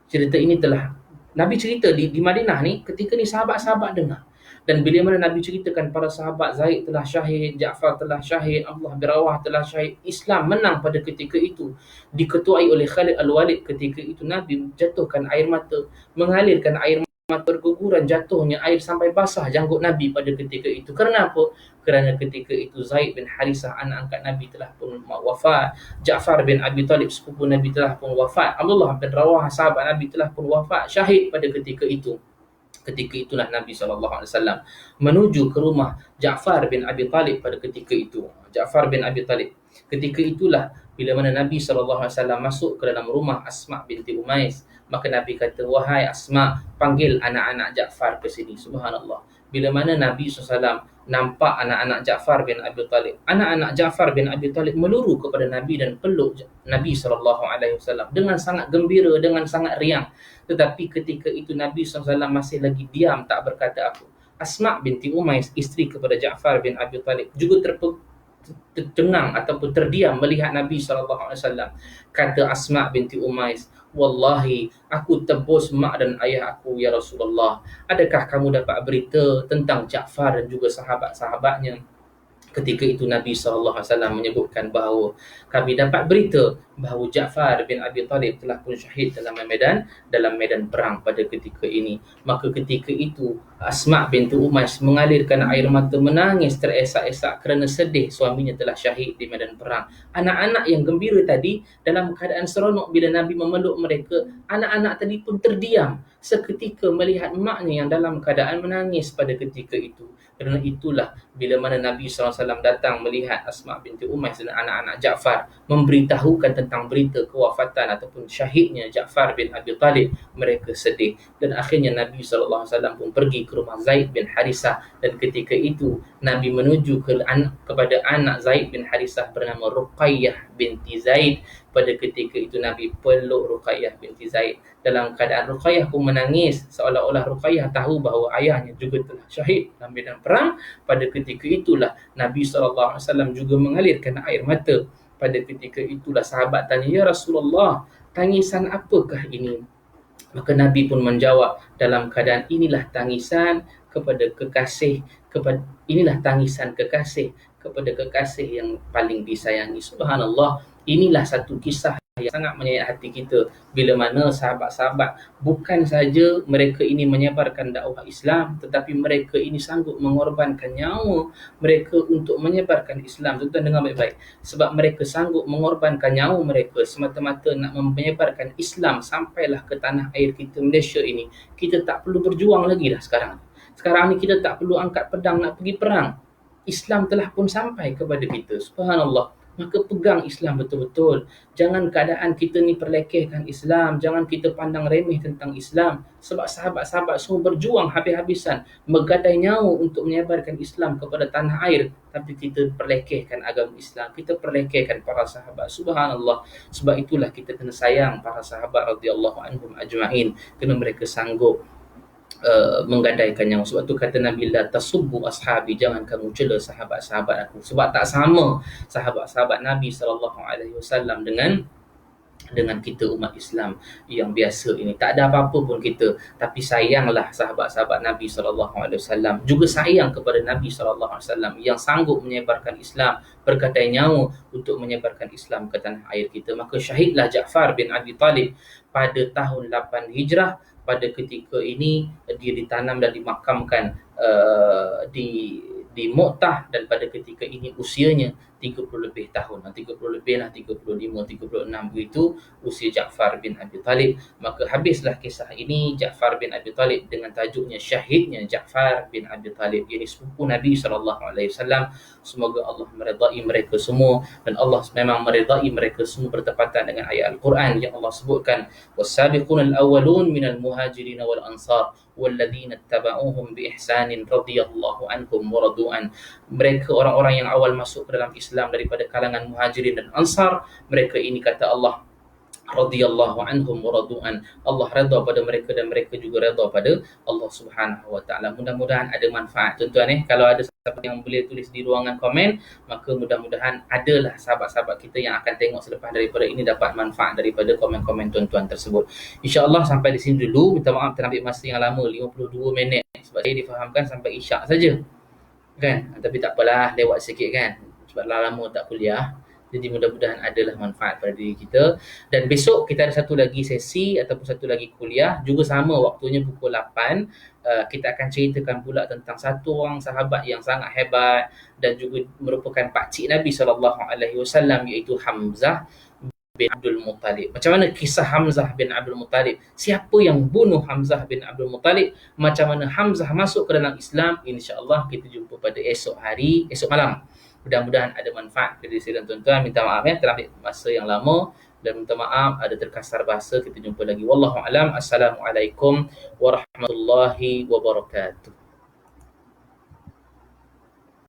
Cerita ini telah Nabi cerita di Madinah ni, ketika ni sahabat-sahabat dengar. Dan bila mana Nabi ceritakan para sahabat, Zaid telah syahid, Ja'far telah syahid, Abdullah bin Rawahah telah syahid, Islam menang pada ketika itu, diketuai oleh Khalid Al-Walid. Ketika itu Nabi jatuhkan air mata, mengalirkan air mata, berguguran jatuhnya air sampai basah janggut Nabi pada ketika itu. Kerana apa? Kerana ketika itu Zaid bin Harisah, anak angkat Nabi, telah pun wafat. Ja'far bin Abi Talib, sepupu Nabi, telah pun wafat. Abdullah bin Rawahah, sahabat Nabi, telah pun wafat, syahid pada ketika itu. Ketika itulah Nabi SAW menuju ke rumah Ja'far bin Abi Talib pada ketika itu. Ja'far bin Abi Talib. Ketika itulah bila mana Nabi SAW masuk ke dalam rumah Asma binti Umais, maka Nabi kata, wahai Asma, panggil anak-anak Ja'far ke sini. Subhanallah. Bila mana Nabi SAW nampak anak-anak Ja'far bin Abi Talib, anak-anak Ja'far bin Abi Talib meluru kepada Nabi dan peluk Nabi SAW dengan sangat gembira, dengan sangat riang. Tetapi ketika itu Nabi SAW masih lagi diam, tak berkata apa. Asma binti Umais, isteri kepada Ja'far bin Abi Talib, juga tercengang ataupun terdiam melihat Nabi SAW. Kata Asma binti Umais, wallahi aku tebus mak dan ayah aku ya Rasulullah. Adakah kamu dapat berita tentang Ja'far dan juga sahabat-sahabatnya? Ketika itu Nabi SAW menyebutkan bahawa kami dapat berita bahawa Ja'far bin Abi Talib telah pun syahid dalam medan perang pada ketika ini. Maka ketika itu Asma' binti Umays mengalirkan air mata, menangis teresak-esak kerana sedih suaminya telah syahid di medan perang. Anak-anak yang gembira tadi dalam keadaan seronok bila Nabi memeluk mereka, anak-anak tadi pun terdiam seketika melihat maknya yang dalam keadaan menangis pada ketika itu. Kerana itulah bila mana Nabi SAW datang melihat Asma' binti Umays dan anak-anak Ja'far, memberitahukan tentang berita kewafatan ataupun syahidnya Ja'far bin Abi Talib, mereka sedih. Dan akhirnya Nabi SAW pun pergi ke rumah Zaid bin Harisah, dan ketika itu Nabi menuju kepada anak Zaid bin Harisah bernama Ruqayyah binti Zaid. Pada ketika itu Nabi peluk Ruqayyah binti Zaid dalam keadaan Ruqayyah pun menangis, seolah-olah Ruqayyah tahu bahawa ayahnya juga telah syahid dalam medan perang. Pada ketika itulah Nabi SAW juga mengalirkan air mata. Pada ketika itulah sahabat tanya, "Ya Rasulullah, tangisan apakah ini?" Maka Nabi pun menjawab dalam keadaan, inilah tangisan kekasih kepada kekasih yang paling disayangi. Subhanallah, inilah satu kisah yang sangat menyayat hati kita, bila mana sahabat-sahabat bukan saja mereka ini menyebarkan dakwah Islam, tetapi mereka ini sanggup mengorbankan nyawa mereka untuk menyebarkan Islam. Tuan-tuan dengar baik-baik, sebab mereka sanggup mengorbankan nyawa mereka semata-mata nak menyebarkan Islam sampailah ke tanah air kita Malaysia ini. Kita tak perlu berjuang lagi dah sekarang. Sekarang ni kita tak perlu angkat pedang nak pergi perang. Islam telah pun sampai kepada kita. Subhanallah. Maka pegang Islam betul-betul. Jangan keadaan kita ni perlekehkan Islam. Jangan kita pandang remeh tentang Islam. Sebab sahabat-sahabat semua berjuang habis-habisan, menggadai nyawa untuk menyebarkan Islam kepada tanah air. Tapi kita perlekehkan agama Islam. Kita perlekehkan para sahabat. Subhanallah. Sebab itulah kita kena sayang para sahabat radhiyallahu anhum ajma'in. Kerana mereka sanggup menggadaikan nyawa. Sebab tu kata Nabi, la tasubbu ashabi, jangan kamu cela sahabat-sahabat aku. Sebab tak sama sahabat-sahabat Nabi SAW dengan kita umat Islam yang biasa ini. Tak ada apa-apa pun kita, tapi sayanglah sahabat-sahabat Nabi SAW. Juga sayang kepada Nabi SAW yang sanggup menyebarkan Islam, bergadai nyawa untuk menyebarkan Islam ke tanah air kita. Maka syahidlah Ja'far bin Abi Talib pada tahun 8 Hijrah. Pada ketika ini dia ditanam dan dimakamkan di Mu'tah, dan pada ketika ini usianya 30 lebih tahun, 30 lebih lah, 35, 36 begitu usia Ja'far bin Abi Talib. Maka habislah kisah ini, Ja'far bin Abi Talib, dengan tajuknya syahidnya Ja'far bin Abi Talib. Ini sepupu Nabi SAW. Semoga Allah meridai mereka semua, dan Allah memang meridai mereka semua bertepatan dengan ayat Al-Quran yang Allah sebutkan, was-sabiqunal awwalun minal muhajirin wal ansar walladzina ittaba'uhum biihsanin radhiyallahu anhum wa radu'an. Mereka orang-orang yang awal masuk ke dalam Islam daripada kalangan muhajirin dan ansar, mereka ini kata Allah radhiyallahu anhum wa radu'an, Allah redha pada mereka dan mereka juga redha pada Allah Subhanahu wa taala. Mudah-mudahan ada manfaat tuan-tuan. Kalau ada siapa yang boleh tulis di ruangan komen, maka mudah-mudahan adalah sahabat-sahabat kita yang akan tengok selepas daripada ini dapat manfaat daripada komen-komen tuan-tuan tersebut. InsyaAllah sampai di sini dulu. Minta maaf terambil masa yang lama, 52 minit, sebab saya difahamkan sampai isyak saja kan, tapi tak apalah, lewat sikit kan, sebab lama tak kuliah. Jadi mudah-mudahan adalah manfaat pada diri kita. Dan besok kita ada satu lagi sesi ataupun satu lagi kuliah, juga sama waktunya pukul 8. Kita akan ceritakan pula tentang satu orang sahabat yang sangat hebat dan juga merupakan pakcik Nabi SAW, iaitu Hamzah bin Abdul Muttalib. Macam mana kisah Hamzah bin Abdul Muttalib? Siapa yang bunuh Hamzah bin Abdul Muttalib? Macam mana Hamzah masuk ke dalam Islam? InsyaAllah kita jumpa pada esok malam. Mudah-mudahan ada manfaat kepada saya dan tuan-tuan. Minta maaf ya, terambil masa yang lama, dan minta maaf ada terkasar bahasa. Kita jumpa lagi. Wallahu alam. Assalamualaikum warahmatullahi wabarakatuh.